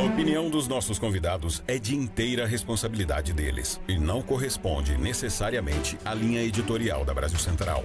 opinião dos nossos convidados é de inteira responsabilidade deles e não corresponde necessariamente à linha editorial da Brasil Central.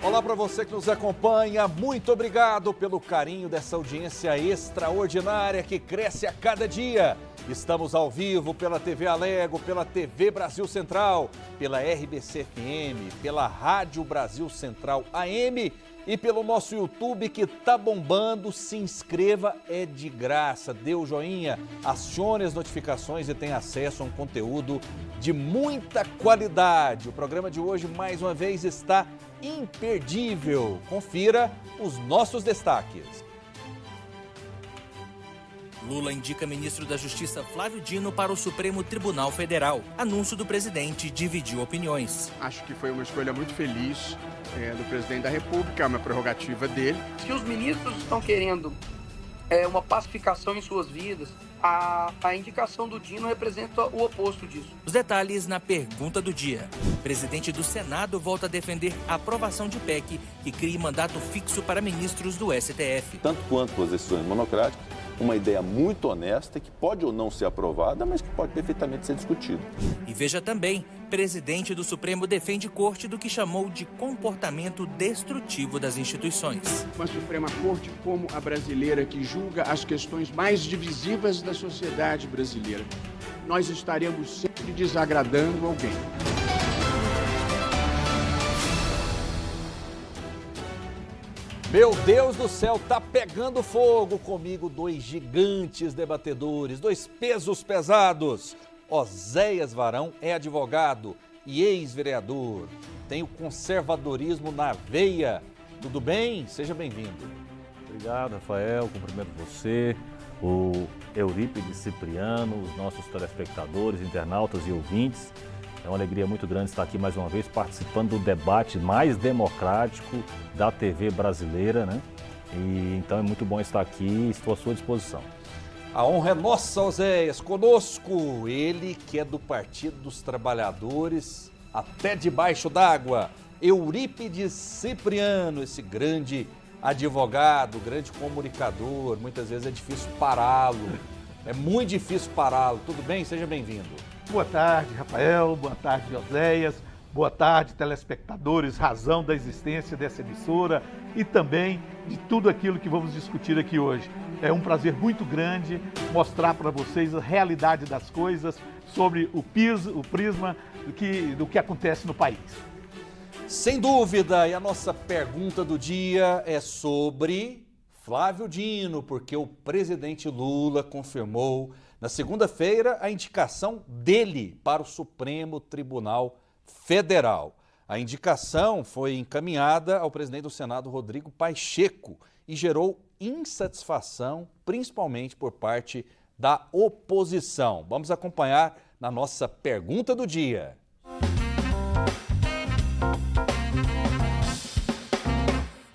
Olá para você que nos acompanha, muito obrigado pelo carinho dessa audiência extraordinária que cresce a cada dia. Estamos ao vivo pela TV Alego, pela TV Brasil Central, pela RBC FM, pela Rádio Brasil Central AM e pelo nosso YouTube que tá bombando. Se inscreva, é de graça, dê o joinha, acione as notificações e tenha acesso a um conteúdo de muita qualidade. O programa de hoje, mais uma vez, está imperdível. Confira os nossos destaques. Lula indica ministro da Justiça Flávio Dino para o Supremo Tribunal Federal. Anúncio do presidente dividiu opiniões. Acho que foi uma escolha muito feliz do presidente da República, é uma prerrogativa dele. Se os ministros estão querendo uma pacificação em suas vidas, a indicação do Dino representa o oposto disso. Os detalhes na pergunta do dia. O presidente do Senado volta a defender a aprovação de PEC que cria mandato fixo para ministros do STF. Tanto quanto as decisões monocráticas, uma ideia muito honesta que pode ou não ser aprovada, mas que pode perfeitamente ser discutida. E veja também, presidente do Supremo defende corte do que chamou de comportamento destrutivo das instituições. Uma Suprema Corte como a brasileira que julga as questões mais divisivas da sociedade brasileira. Nós estaremos sempre desagradando alguém. Meu Deus do céu, tá pegando fogo comigo, dois gigantes debatedores, dois pesos pesados. Oséias Varão é advogado e ex-vereador, tem o conservadorismo na veia. Tudo bem? Seja bem-vindo. Obrigado, Rafael, cumprimento você, o Eurípides Cipriano, os nossos telespectadores, internautas e ouvintes. É uma alegria muito grande estar aqui mais uma vez participando do debate mais democrático da TV brasileira, né? E então é muito bom estar aqui e estou à sua disposição. A honra é nossa, Oséias, conosco, ele que é do Partido dos Trabalhadores, até debaixo d'água, Eurípides Cipriano, esse grande advogado, grande comunicador, muitas vezes é difícil pará-lo, é muito difícil pará-lo. Tudo bem? Seja bem-vindo. Boa tarde, Rafael. Boa tarde, Oséias. Boa tarde, telespectadores. Razão da existência dessa emissora e também de tudo aquilo que vamos discutir aqui hoje. É um prazer muito grande mostrar para vocês a realidade das coisas sobre o prisma do que acontece no país. Sem dúvida, e a nossa pergunta do dia é sobre Flávio Dino, porque o presidente Lula confirmou na segunda-feira a indicação dele para o Supremo Tribunal Federal. A indicação foi encaminhada ao presidente do Senado, Rodrigo Pacheco, e gerou insatisfação, principalmente por parte da oposição. Vamos acompanhar na nossa pergunta do dia.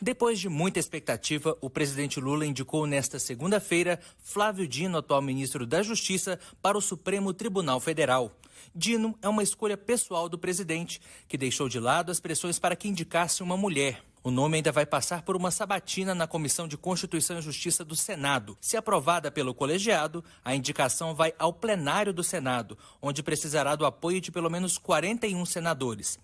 Depois de muita expectativa, o presidente Lula indicou nesta segunda-feira Flávio Dino, atual ministro da Justiça, para o Supremo Tribunal Federal. Dino é uma escolha pessoal do presidente, que deixou de lado as pressões para que indicasse uma mulher. O nome ainda vai passar por uma sabatina na Comissão de Constituição e Justiça do Senado. Se aprovada pelo colegiado, a indicação vai ao plenário do Senado, onde precisará do apoio de pelo menos 41 senadores.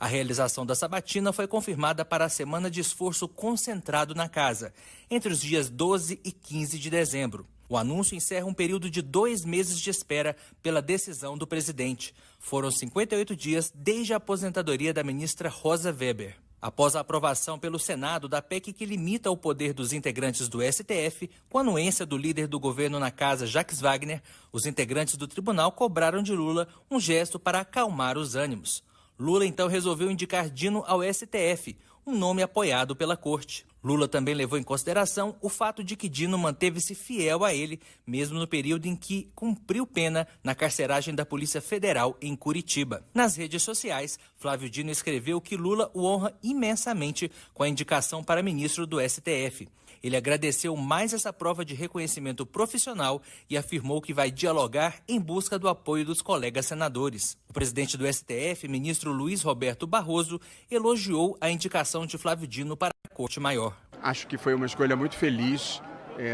A realização da sabatina foi confirmada para a semana de esforço concentrado na casa, entre os dias 12 e 15 de dezembro. O anúncio encerra um período de 2 meses de espera pela decisão do presidente. Foram 58 dias desde a aposentadoria da ministra Rosa Weber. Após a aprovação pelo Senado da PEC que limita o poder dos integrantes do STF, com a anuência do líder do governo na casa, Jacques Wagner, os integrantes do tribunal cobraram de Lula um gesto para acalmar os ânimos. Lula então resolveu indicar Dino ao STF, um nome apoiado pela corte. Lula também levou em consideração o fato de que Dino manteve-se fiel a ele, mesmo no período em que cumpriu pena na carceragem da Polícia Federal em Curitiba. Nas redes sociais, Flávio Dino escreveu que Lula o honra imensamente com a indicação para ministro do STF. Ele agradeceu mais essa prova de reconhecimento profissional e afirmou que vai dialogar em busca do apoio dos colegas senadores. O presidente do STF, ministro Luiz Roberto Barroso, elogiou a indicação de Flávio Dino para a Corte Maior. Acho que foi uma escolha muito feliz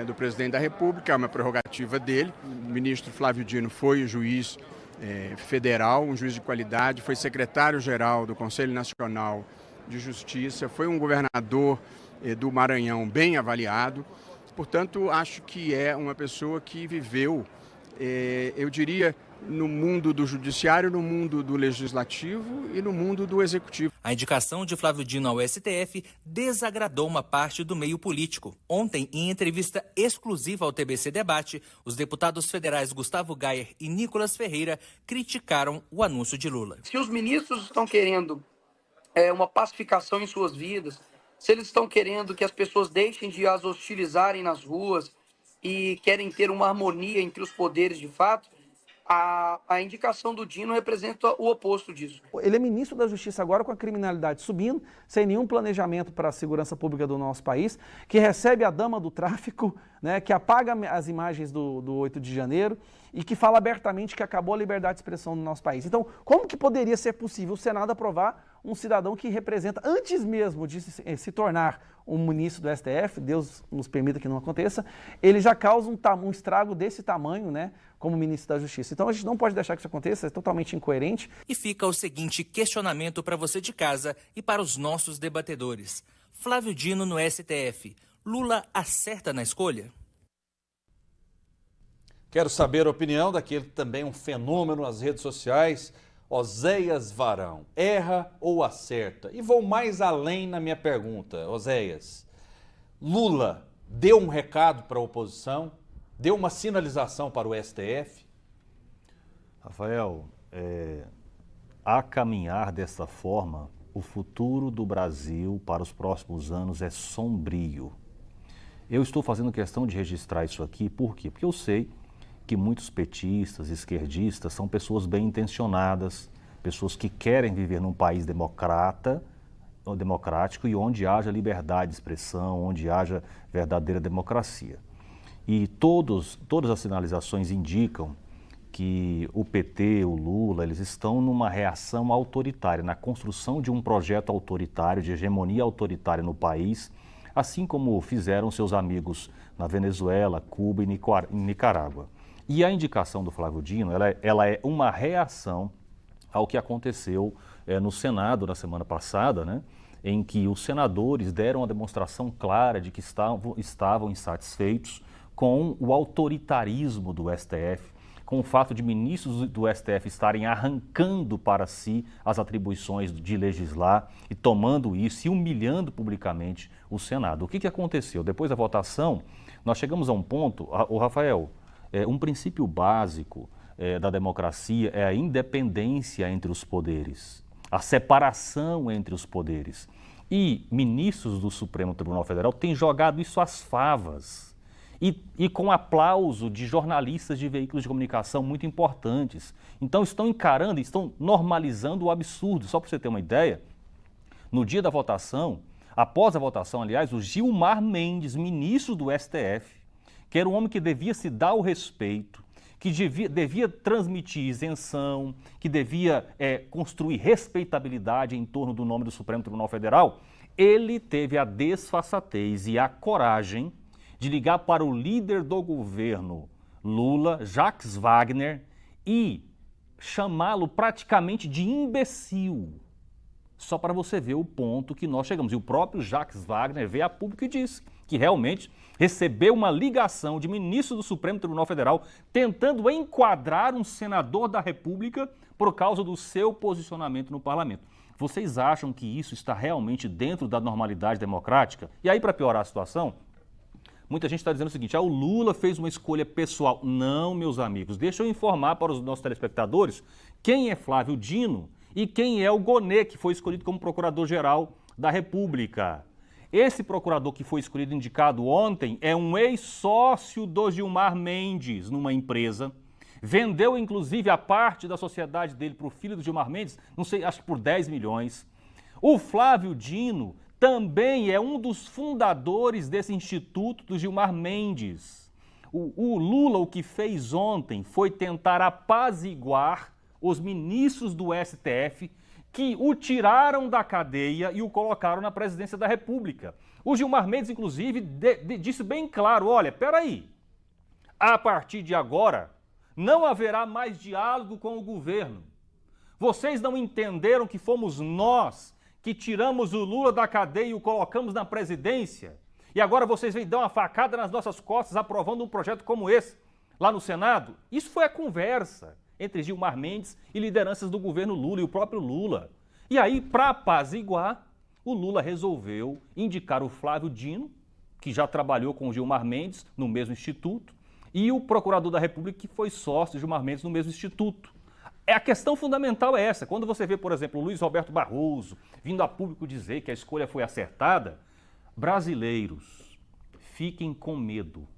do presidente da República, é uma prerrogativa dele. O ministro Flávio Dino foi juiz federal, um juiz de qualidade, foi secretário-geral do Conselho Nacional de Justiça, foi um governador do Maranhão bem avaliado. Portanto, acho que é uma pessoa que viveu, eu diria, no mundo do judiciário, no mundo do legislativo e no mundo do executivo. A indicação de Flávio Dino ao STF desagradou uma parte do meio político. Ontem, em entrevista exclusiva ao TBC Debate, os deputados federais Gustavo Gayer e Nicolas Ferreira criticaram o anúncio de Lula. Se os ministros estão querendo uma pacificação em suas vidas, se eles estão querendo que as pessoas deixem de as hostilizarem nas ruas e querem ter uma harmonia entre os poderes de fato, a indicação do Dino representa o oposto disso. Ele é ministro da Justiça agora com a criminalidade subindo, sem nenhum planejamento para a segurança pública do nosso país, que recebe a dama do tráfico, né, que apaga as imagens do 8 de janeiro e que fala abertamente que acabou a liberdade de expressão no nosso país. Então, como que poderia ser possível o Senado aprovar um cidadão que representa, antes mesmo de se tornar um ministro do STF, Deus nos permita que não aconteça, ele já causa um estrago desse tamanho, né, como ministro da Justiça. Então a gente não pode deixar que isso aconteça, é totalmente incoerente. E fica o seguinte questionamento para você de casa e para os nossos debatedores. Flávio Dino no STF. Lula acerta na escolha? Quero saber a opinião daquele que também é um fenômeno nas redes sociais, Oséias Varão. Erra ou acerta? E vou mais além na minha pergunta, Oséias. Lula deu um recado para a oposição? Deu uma sinalização para o STF? Rafael, a caminhar dessa forma, o futuro do Brasil para os próximos anos é sombrio. Eu estou fazendo questão de registrar isso aqui, por quê? Porque eu sei que muitos petistas, esquerdistas, são pessoas bem intencionadas, pessoas que querem viver num país democrático e onde haja liberdade de expressão, onde haja verdadeira democracia. E todas as sinalizações indicam que o PT, o Lula, eles estão numa reação autoritária, na construção de um projeto autoritário, de hegemonia autoritária no país, assim como fizeram seus amigos na Venezuela, Cuba e Nicarágua. E a indicação do Flávio Dino, ela é uma reação ao que aconteceu no Senado na semana passada, né, em que os senadores deram uma demonstração clara de que estavam insatisfeitos com o autoritarismo do STF, com o fato de ministros do STF estarem arrancando para si as atribuições de legislar e tomando isso e humilhando publicamente o Senado. O que aconteceu? Depois da votação, nós chegamos a um ponto, Rafael, um princípio básico da democracia é a independência entre os poderes, a separação entre os poderes. E ministros do Supremo Tribunal Federal têm jogado isso às favas. E com aplauso de jornalistas de veículos de comunicação muito importantes. Então estão encarando, estão normalizando o absurdo. Só para você ter uma ideia, no dia da votação, após a votação, aliás, o Gilmar Mendes, ministro do STF, que era um homem que devia se dar o respeito, que devia transmitir isenção, que devia construir respeitabilidade em torno do nome do Supremo Tribunal Federal, ele teve a desfaçatez e a coragem de ligar para o líder do governo, Lula, Jacques Wagner, e chamá-lo praticamente de imbecil. Só para você ver o ponto que nós chegamos. E o próprio Jacques Wagner veio a público e disse que realmente recebeu uma ligação de ministro do Supremo Tribunal Federal tentando enquadrar um senador da República por causa do seu posicionamento no parlamento. Vocês acham que isso está realmente dentro da normalidade democrática? E aí, para piorar a situação, muita gente está dizendo o seguinte, o Lula fez uma escolha pessoal. Não, meus amigos, deixa eu informar para os nossos telespectadores quem é Flávio Dino e quem é o Gonê, que foi escolhido como Procurador-Geral da República. Esse procurador que foi escolhido, indicado ontem, é um ex-sócio do Gilmar Mendes numa empresa. Vendeu, inclusive, a parte da sociedade dele para o filho do Gilmar Mendes, não sei, acho que por 10 milhões. O Flávio Dino também é um dos fundadores desse instituto do Gilmar Mendes. O Lula, o que fez ontem foi tentar apaziguar os ministros do STF que o tiraram da cadeia e o colocaram na presidência da República. O Gilmar Mendes, inclusive, disse bem claro, olha, peraí, a partir de agora não haverá mais diálogo com o governo. Vocês não entenderam que fomos nós que tiramos o Lula da cadeia e o colocamos na presidência? E agora vocês vêm dar uma facada nas nossas costas aprovando um projeto como esse lá no Senado? Isso foi a conversa entre Gilmar Mendes e lideranças do governo Lula e o próprio Lula. E aí, para apaziguar, o Lula resolveu indicar o Flávio Dino, que já trabalhou com o Gilmar Mendes no mesmo instituto, e o procurador da República, que foi sócio de Gilmar Mendes no mesmo instituto. A questão fundamental é essa. Quando você vê, por exemplo, o Luiz Roberto Barroso vindo a público dizer que a escolha foi acertada, brasileiros, fiquem com medo,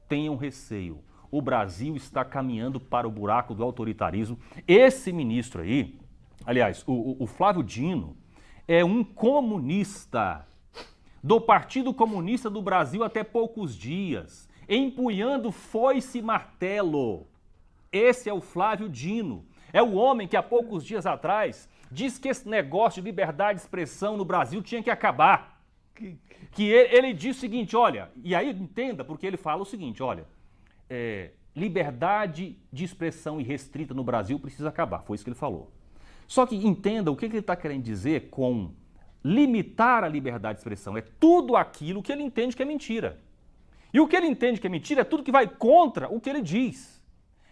tenham receio. O Brasil está caminhando para o buraco do autoritarismo. Esse ministro aí, aliás, o Flávio Dino, é um comunista do Partido Comunista do Brasil até poucos dias, empunhando foice e martelo. Esse é o Flávio Dino. É o homem que há poucos dias atrás disse que esse negócio de liberdade de expressão no Brasil tinha que acabar. Que ele disse o seguinte, olha, e aí entenda, porque ele fala o seguinte, olha, liberdade de expressão irrestrita no Brasil precisa acabar, foi isso que ele falou. Só que entenda o que ele está querendo dizer com limitar a liberdade de expressão. É tudo aquilo que ele entende que é mentira. E o que ele entende que é mentira é tudo que vai contra o que ele diz.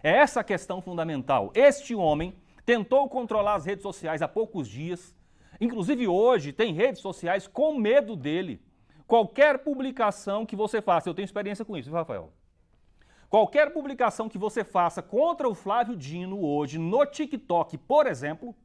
É essa a questão fundamental. Este homem tentou controlar as redes sociais há poucos dias. Inclusive hoje tem redes sociais com medo dele. Qualquer publicação que você faça, eu tenho experiência com isso, viu, Rafael? Qualquer publicação que você faça contra o Flávio Dino hoje no TikTok, por exemplo,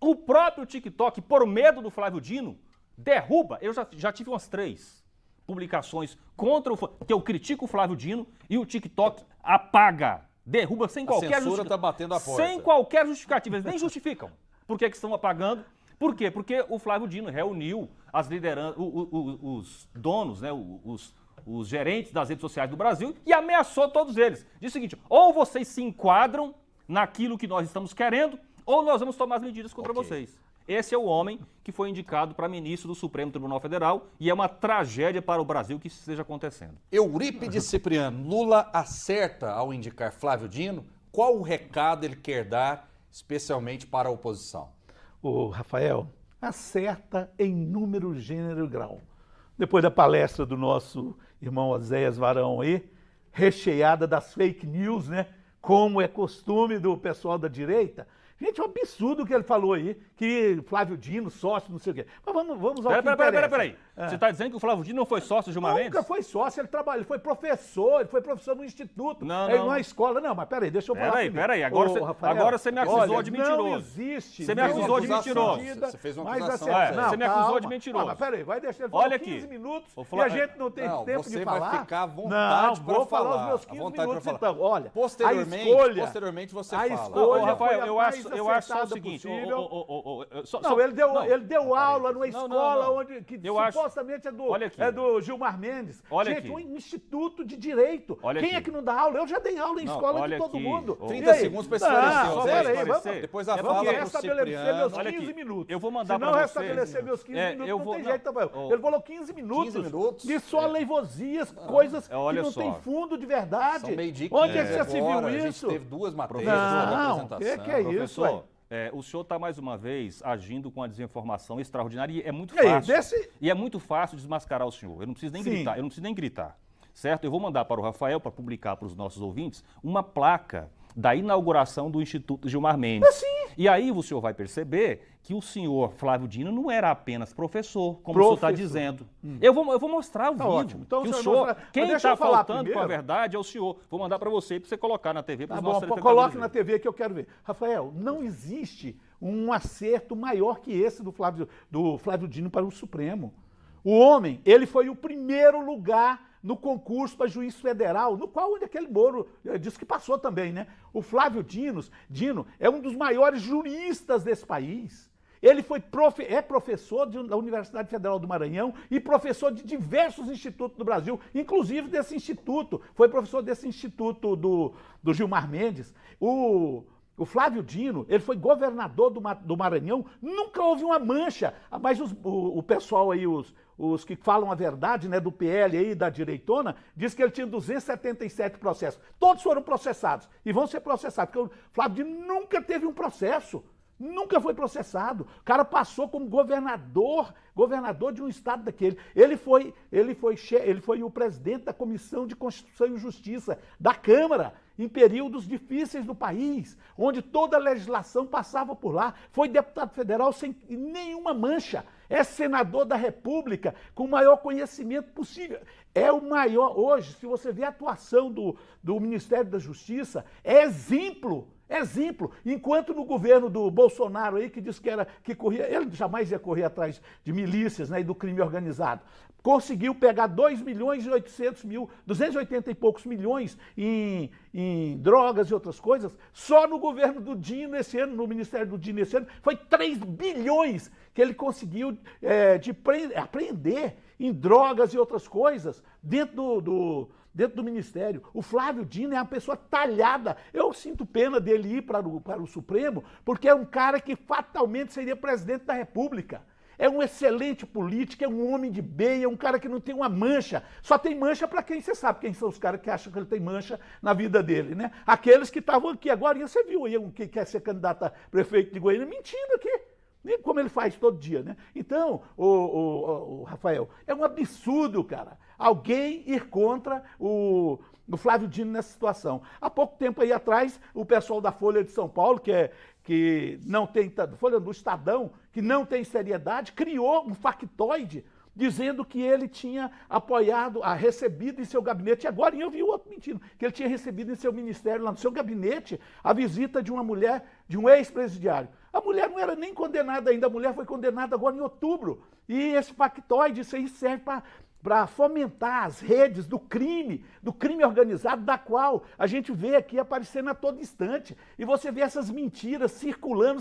o próprio TikTok, por medo do Flávio Dino, derruba. Eu já tive umas 3 publicações contra o que eu critico o Flávio Dino e o TikTok apaga, derruba sem qualquer justificativa. Tá batendo a porta. Sem qualquer justificativa, eles nem justificam. Por que estão apagando? Por quê? Porque o Flávio Dino reuniu as lideranças, os donos, né, os gerentes das redes sociais do Brasil e ameaçou todos eles. Diz o seguinte, ou vocês se enquadram naquilo que nós estamos querendo, ou nós vamos tomar as medidas contra vocês. Esse é o homem que foi indicado para ministro do Supremo Tribunal Federal e é uma tragédia para o Brasil que isso esteja acontecendo. Eurípides Cipriano, Lula acerta ao indicar Flávio Dino? Qual o recado ele quer dar, especialmente para a oposição? O Rafael, acerta em número, gênero e grau. Depois da palestra do nosso irmão Oséias Varão aí, recheada das fake news, né? Como é costume do pessoal da direita. Gente, é um absurdo o que ele falou aí, que Flávio Dino, sócio, não sei o quê. Mas vamos ao que interessa. Peraí. Você está dizendo que o Flávio Dino não foi sócio de Gilmar Mendes? Nunca foi sócio, ele trabalhou, ele foi professor no instituto, numa escola. Não, mas peraí, deixa eu falar. Peraí, agora você me acusou de mentiroso. Não existe. Você me acusou de mentiroso. Você fez uma acusação. Você me acusou de mentiroso. Mas peraí, vai deixar ele falar 15 minutos e a gente não tem tempo de falar. Você vai ficar à vontade para falar. Vou falar os meus 15 minutos então. Olha, posteriormente você fala. A escolha Rafael, eu acho só o seguinte. Não, ele deu aula numa escola onde supostamente é do Gilmar Mendes. Gente, um instituto de direito. Quem é que não dá aula? Eu já dei aula em escola de todo mundo. 30 segundos para esclarecer. Depois a fala para o Cipriano. Meus 15 minutos. Eu vou mandar para vocês. Se não vocês. restabelecer meus 15 minutos, não tem jeito, Rafael. Ele falou 15 minutos de só leivosias, coisas que não tem fundo de verdade. Onde é que já se viu isso? A gente teve 2 matérias de apresentação. Que é isso, o senhor está, mais uma vez, agindo com a desinformação extraordinária e é muito fácil. E é muito fácil desmascarar o senhor. Eu não preciso nem gritar, certo? Eu vou mandar para o Rafael, para publicar para os nossos ouvintes, uma placa da inauguração do Instituto Gilmar Mendes. E aí o senhor vai perceber que o senhor Flávio Dino não era apenas professor, como o senhor está dizendo. Eu vou mostrar o vídeo. Ótimo. Então, que o senhor, quem está faltando com a verdade é o senhor. Vou mandar para você colocar na TV. Para os nossos telespectadores. Coloque na TV que eu quero ver. Rafael, não existe um acerto maior que esse do Flávio Dino para o Supremo. O homem, ele foi o primeiro lugar no concurso para juiz federal, no qual aquele Moro disse que passou também, né? O Flávio Dino é um dos maiores juristas desse país. Ele é professor da Universidade Federal do Maranhão e professor de diversos institutos do Brasil, inclusive desse instituto. Foi professor desse instituto do Gilmar Mendes. O Flávio Dino, ele foi governador do Maranhão, nunca houve uma mancha, mas o pessoal aí, os que falam a verdade, né, do PL aí, da direitona, diz que ele tinha 277 processos. Todos foram processados e vão ser processados, porque o Flávio Dino nunca teve um processo. Nunca foi processado. O cara passou como governador de um estado daquele. Ele foi o presidente da Comissão de Constituição e Justiça da Câmara em períodos difíceis do país, onde toda a legislação passava por lá. Foi deputado federal sem nenhuma mancha. É senador da República com o maior conhecimento possível. É o maior, hoje, se você vê a atuação do Ministério da Justiça, é exemplo. Enquanto no governo do Bolsonaro aí, que disse que corria, ele jamais ia correr atrás de milícias, né, e do crime organizado, conseguiu pegar 2.800.000, e poucos milhões em drogas e outras coisas. Só no governo do Dino esse ano, no Ministério do Dino esse ano, foi 3 bilhões que ele conseguiu apreender em drogas e outras coisas dentro do Ministério. O Flávio Dino é uma pessoa talhada. Eu sinto pena dele ir para o Supremo, porque é um cara que fatalmente seria presidente da República. É um excelente político, é um homem de bem, é um cara que não tem uma mancha. Só tem mancha para quem você sabe, quem são os caras que acham que ele tem mancha na vida dele, né? Aqueles que estavam aqui agora, e você viu aí um que quer ser candidato a prefeito de Goiânia mentindo aqui. Como ele faz todo dia, né? Então, o Rafael, é um absurdo, cara, alguém ir contra o Flávio Dino nessa situação. Há pouco tempo aí atrás, o pessoal da Folha de São Paulo, que não tem, Folha do Estadão, que não tem seriedade, criou um factoide dizendo que ele tinha recebido em seu gabinete, e agora eu vi o outro mentindo, que ele tinha recebido em seu ministério, lá no seu gabinete, a visita de uma mulher, de um ex-presidiário. A mulher não era nem condenada ainda, a mulher foi condenada agora em outubro. E esse factoide, isso aí serve para fomentar as redes do crime organizado, da qual a gente vê aqui aparecendo a todo instante. E você vê essas mentiras circulando,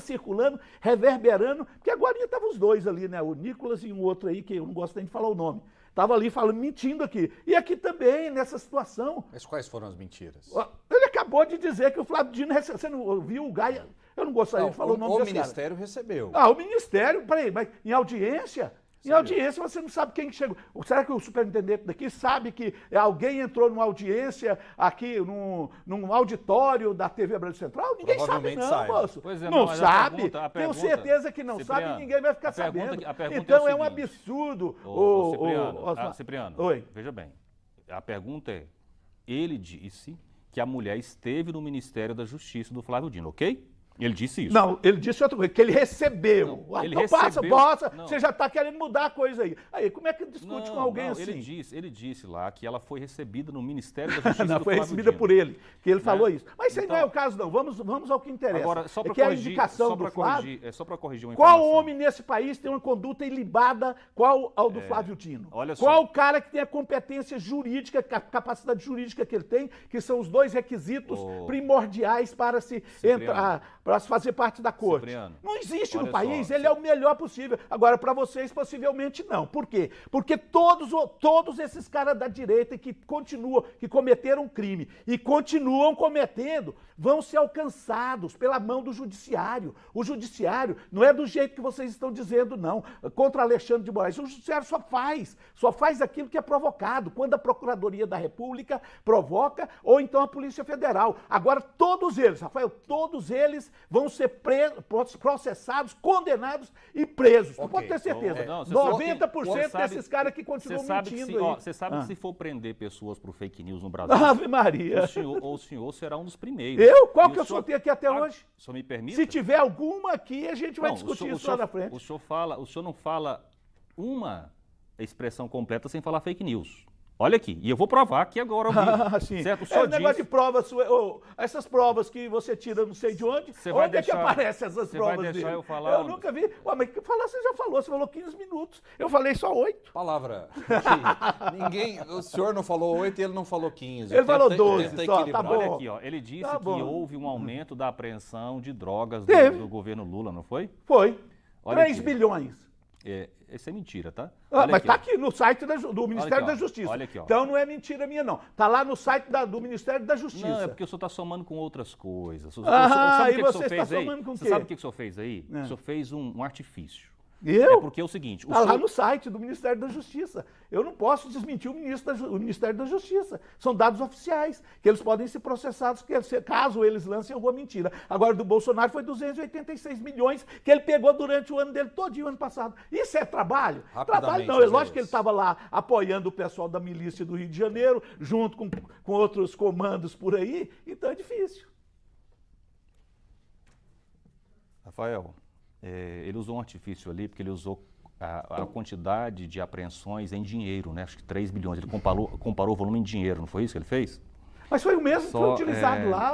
reverberando, porque agora estavam os dois ali, né? O Nicolas e um outro aí, que eu não gosto nem de falar o nome. Estava ali mentindo aqui. E aqui também, nessa situação. Mas quais foram as mentiras? Ele acabou de dizer que o Flávio Dino recebeu. Você não viu o Gaia? Eu não gostaria de falar o nome desse cara. O Ministério recebeu. O Ministério, peraí, mas em audiência? Em audiência você não sabe quem chegou. Será que o superintendente daqui sabe que alguém entrou numa audiência aqui, num auditório da TV Brasil Central? Ninguém sabe não, moço. Não sabe. Tenho certeza que não sabe e ninguém vai ficar sabendo. Então é um absurdo. Cipriano, oi. Veja bem, a pergunta é, ele disse que a mulher esteve no Ministério da Justiça do Flávio Dino, ok? Ele disse isso. Não, ele disse outra coisa, que ele recebeu. Ele recebeu. Passa, você já está querendo mudar a coisa aí. Aí, como é que discute com alguém assim? Ele disse lá que ela foi recebida no Ministério da Justiça não, do foi recebida Dino. por ele, que ele falou isso. Mas isso aí não é o caso, não. Vamos ao que interessa. Agora, só para corrigir, a indicação do Flávio. Só para corrigir uma informação. Qual homem nesse país tem uma conduta ilibada qual ao do Flávio Dino? Olha só. Qual cara que tem a competência jurídica, a capacidade jurídica que ele tem, que são os dois requisitos primordiais para se entrar, para se fazer parte da corte. Cipriano, não existe no país, ele é o melhor possível. Agora, para vocês, possivelmente não. Por quê? Porque todos esses caras da direita que cometeram crime e continuam cometendo, vão ser alcançados pela mão do judiciário. O judiciário não é do jeito que vocês estão dizendo, não, contra Alexandre de Moraes. O judiciário só faz aquilo que é provocado, quando a Procuradoria da República provoca, ou então a Polícia Federal. Agora, todos eles, Rafael, todos eles vão ser processados, condenados e presos. Okay. Pode ter certeza. 90% desses caras que continuam mentindo aí. Você sabe que se for prender pessoas por fake news no Brasil, Ave Maria. O senhor será um dos primeiros. Eu? Qual que eu soltei aqui até hoje? O senhor me permite? Se tiver alguma aqui, a gente vai discutir isso lá na frente. O senhor não fala uma expressão completa sem falar fake news. Olha aqui, e eu vou provar aqui agora ao vivo. Sim. Certo? É um negócio de provas, essas provas que você tira não sei de onde, onde é que aparecem essas provas vai deixar dele? Eu falar? Eu nunca vi. Mas falar você já falou, você falou 15 minutos. Eu falei só 8. Palavra. O senhor não falou 8 e ele não falou 15. Ele falou 12 só, tá bom. Olha aqui, ó, ele disse que houve um aumento da apreensão de drogas do governo Lula, não foi? Foi. Olha 3 bilhões. Isso é mentira, tá? Mas está aqui no site do Ministério da Justiça. Olha aqui, ó. Então não é mentira minha, não. Está lá no site do Ministério da Justiça. Não, é porque o senhor está somando com outras coisas. Sabe o que o senhor fez aí? Você sabe o que o senhor fez aí? O senhor fez um artifício. É porque é o seguinte... Está lá no site do Ministério da Justiça. Eu não posso desmentir o Ministério da Justiça. São dados oficiais, que eles podem ser processados caso eles lancem alguma mentira. Agora, do Bolsonaro foi 286 milhões que ele pegou durante o ano dele todinho, ano passado. Isso é trabalho? Trabalho não. É lógico que ele estava lá apoiando o pessoal da milícia do Rio de Janeiro, junto com outros comandos por aí, então é difícil. Rafael, ele usou um artifício ali, porque ele usou a quantidade de apreensões em dinheiro, né? Acho que 3 bilhões. Ele comparou o volume em dinheiro, não foi isso que ele fez? Mas foi o mesmo que foi utilizado lá,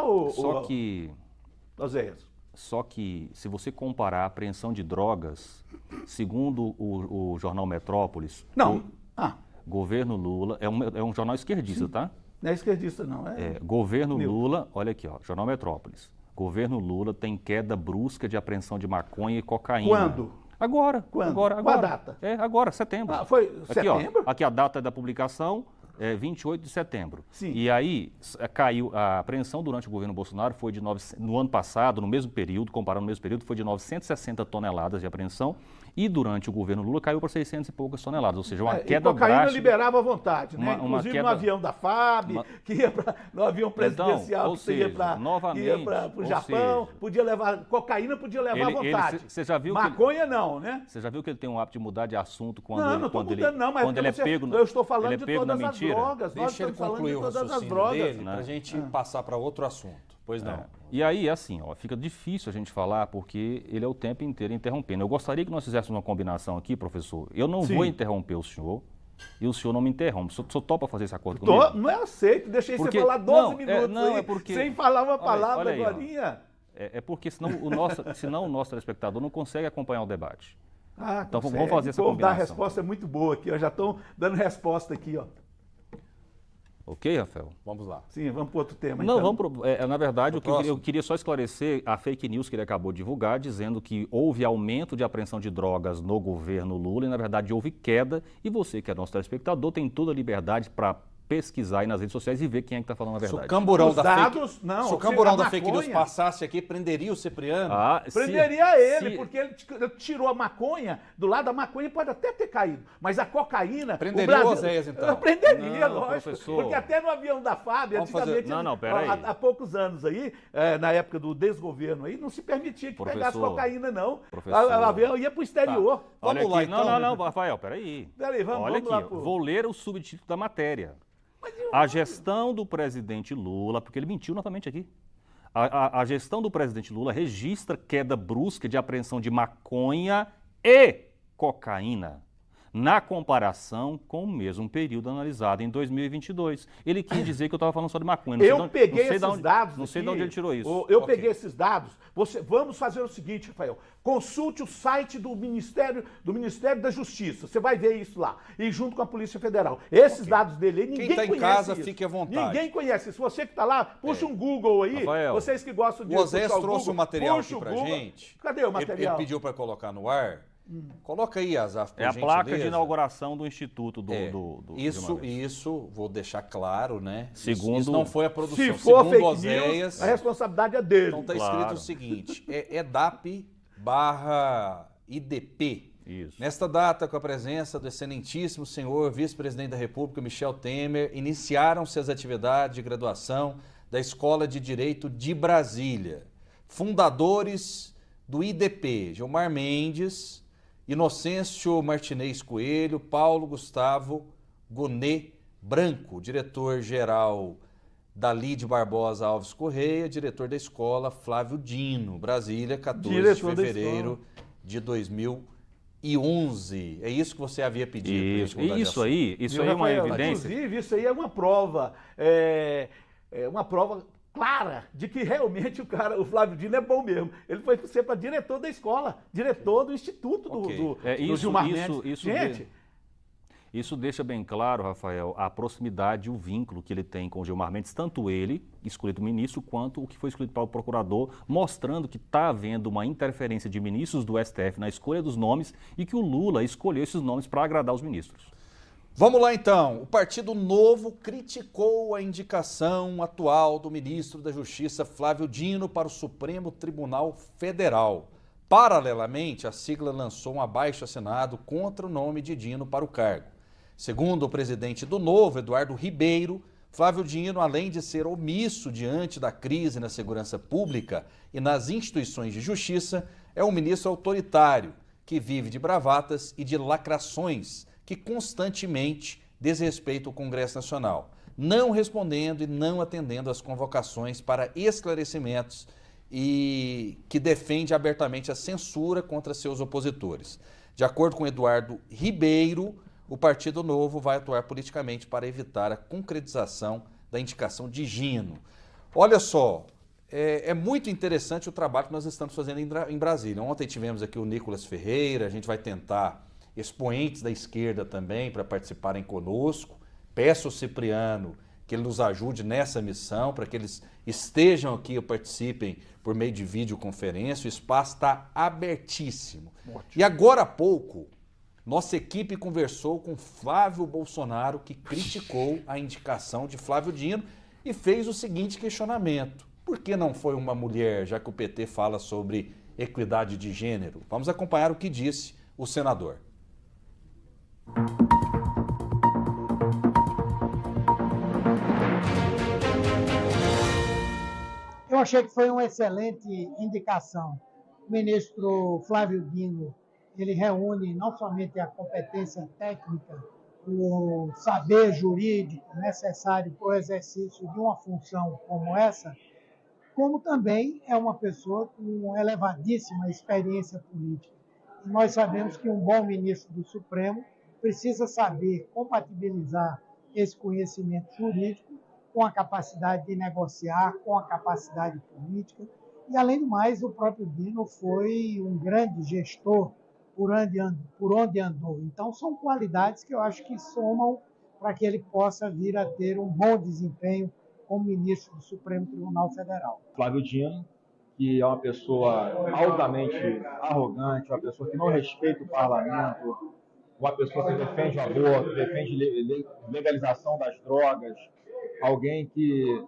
Só que, se você comparar a apreensão de drogas, segundo o jornal Metrópolis... Governo Lula, é um jornal esquerdista, tá? Não é esquerdista, não. Governo Lula, olha aqui, ó, jornal Metrópolis. Governo Lula tem queda brusca de apreensão de maconha e cocaína. Quando? Agora. Quando? Agora. Qual a data? Agora, setembro. Foi aqui, setembro? Ó, aqui a data da publicação é 28 de setembro. Sim. E aí caiu, a apreensão durante o governo Bolsonaro foi no ano passado, no mesmo período, comparando o mesmo período, foi de 960 toneladas de apreensão. E durante o governo Lula caiu para 600 e poucas toneladas, ou seja, uma queda drástica. Cocaína liberava à vontade, né? Inclusive no avião da FAB, que ia no avião presidencial, que ia para o Japão, podia levar, cocaína podia levar à vontade. Você já viu maconha não, né? Você já viu que ele tem um hábito de mudar de assunto quando não estou mudando não, mas ele é pego eu estou falando de todas as mentira. drogas. Deixa ele concluir o raciocínio dele para a gente passar para outro assunto. Pois não. E aí, assim, fica difícil a gente falar porque ele é o tempo inteiro interrompendo. Eu gostaria que nós fizéssemos uma combinação aqui, professor. Eu não vou interromper o senhor e o senhor não me interrompe. O senhor topa fazer esse acordo comigo? Não é aceito. Deixei você falar 12 minutos sem falar uma palavra agora. É porque senão o nosso telespectador não consegue acompanhar o debate. Então consegue. Vamos fazer essa combinação. A resposta é muito boa aqui. Já estão dando resposta aqui, ó. Ok, Rafael? Vamos lá. Sim, vamos para outro tema. Não, então. vamos na verdade, eu queria só esclarecer a fake news que ele acabou de divulgar, dizendo que houve aumento de apreensão de drogas no governo Lula e, na verdade, houve queda. E você, que é nosso telespectador, tem toda a liberdade para pesquisar aí nas redes sociais e ver quem é que está falando a verdade. Se o camburão da fake news passasse aqui, prenderia o Cipriano? Prenderia ele, porque ele tirou a maconha, do lado da maconha pode até ter caído, mas a cocaína... Prenderia o Oséias, então? Prenderia, lógico, professor. Porque até no avião da FAB, antigamente, há poucos anos aí, na época do desgoverno aí, não se permitia que pegasse cocaína, não. O avião ia para o exterior. Vamos lá, então. Não, Rafael, peraí. Olha aqui, lá, vou ler o subtítulo da matéria. A gestão do presidente Lula, porque ele mentiu novamente aqui, a gestão do presidente Lula registra queda brusca de apreensão de maconha e cocaína na comparação com o mesmo período analisado em 2022. Ele quis dizer que eu estava falando só de maconha. Eu peguei esses dados. Não sei de onde ele tirou isso. Eu peguei esses dados. Vamos fazer o seguinte, Rafael. Consulte o site do Ministério da Justiça. Você vai ver isso lá. E junto com a Polícia Federal. Esses dados dele, ninguém conhece. Quem está em casa, isso. fique à vontade. Ninguém conhece. Se você que está lá, puxa um Google aí. Rafael, vocês que gostam de... O Oséias trouxe um material aqui pra gente. Cadê o material? Ele pediu para colocar no ar. Coloca aí, Azaf, por gentileza. É a placa de inauguração do Instituto do Isso, vou deixar claro, né? Segundo, isso não foi a produção. Se for segundo fake Oséias, news, a responsabilidade é dele. Então está escrito o seguinte, EDAP/IDP. Isso. Nesta data, com a presença do excelentíssimo senhor vice-presidente da República, Michel Temer, iniciaram-se as atividades de graduação da Escola de Direito de Brasília. Fundadores do IDP, Gilmar Mendes, Inocêncio Martinez Coelho, Paulo Gustavo Gonet Branco, diretor-geral Dalide Barbosa Alves Correia, diretor da escola Flávio Dino, Brasília, 14 de fevereiro de 2011. É isso que você havia pedido. Isso aí é uma evidência. Inclusive, isso aí é uma prova, uma prova clara de que realmente o Flávio Dino é bom mesmo. Ele foi ser para diretor da escola, diretor do Instituto do Gilmar Mendes. Isso deixa bem claro, Rafael, a proximidade e o vínculo que ele tem com o Gilmar Mendes, tanto ele, escolhido ministro, quanto o que foi escolhido para o procurador, mostrando que está havendo uma interferência de ministros do STF na escolha dos nomes e que o Lula escolheu esses nomes para agradar os ministros. Vamos lá então. O Partido Novo criticou a indicação atual do ministro da Justiça, Flávio Dino, para o Supremo Tribunal Federal. Paralelamente, a sigla lançou um abaixo-assinado contra o nome de Dino para o cargo. Segundo o presidente do Novo, Eduardo Ribeiro, Flávio Dino, além de ser omisso diante da crise na segurança pública e nas instituições de justiça, é um ministro autoritário que vive de bravatas e de lacrações que constantemente desrespeita o Congresso Nacional, não respondendo e não atendendo às convocações para esclarecimentos e que defende abertamente a censura contra seus opositores. De acordo com Eduardo Ribeiro, o Partido Novo vai atuar politicamente para evitar a concretização da indicação de Dino. Olha só, é muito interessante o trabalho que nós estamos fazendo em Brasília. Ontem tivemos aqui o Nicolas Ferreira, a gente vai tentar expoentes da esquerda também para participarem conosco. Peço ao Cipriano que ele nos ajude nessa missão, para que eles estejam aqui e participem por meio de videoconferência. O espaço está abertíssimo. Ótimo. E agora há pouco, nossa equipe conversou com Flávio Bolsonaro, que criticou a indicação de Flávio Dino e fez o seguinte questionamento: por que não foi uma mulher, já que o PT fala sobre equidade de gênero? Vamos acompanhar o que disse o senador. Eu achei que foi uma excelente indicação. O ministro Flávio Dino, ele reúne não somente a competência técnica, o saber jurídico necessário para o exercício de uma função como essa, como também é uma pessoa com elevadíssima experiência política. E nós sabemos que um bom ministro do Supremo precisa saber compatibilizar esse conhecimento jurídico com a capacidade de negociar, com a capacidade política. E, além do mais, o próprio Dino foi um grande gestor por onde andou. Então, são qualidades que eu acho que somam para que ele possa vir a ter um bom desempenho como ministro do Supremo Tribunal Federal. Flávio Dino, que é uma pessoa altamente arrogante, uma pessoa que não respeita o parlamento, uma pessoa que defende o aborto, defende legalização das drogas, alguém que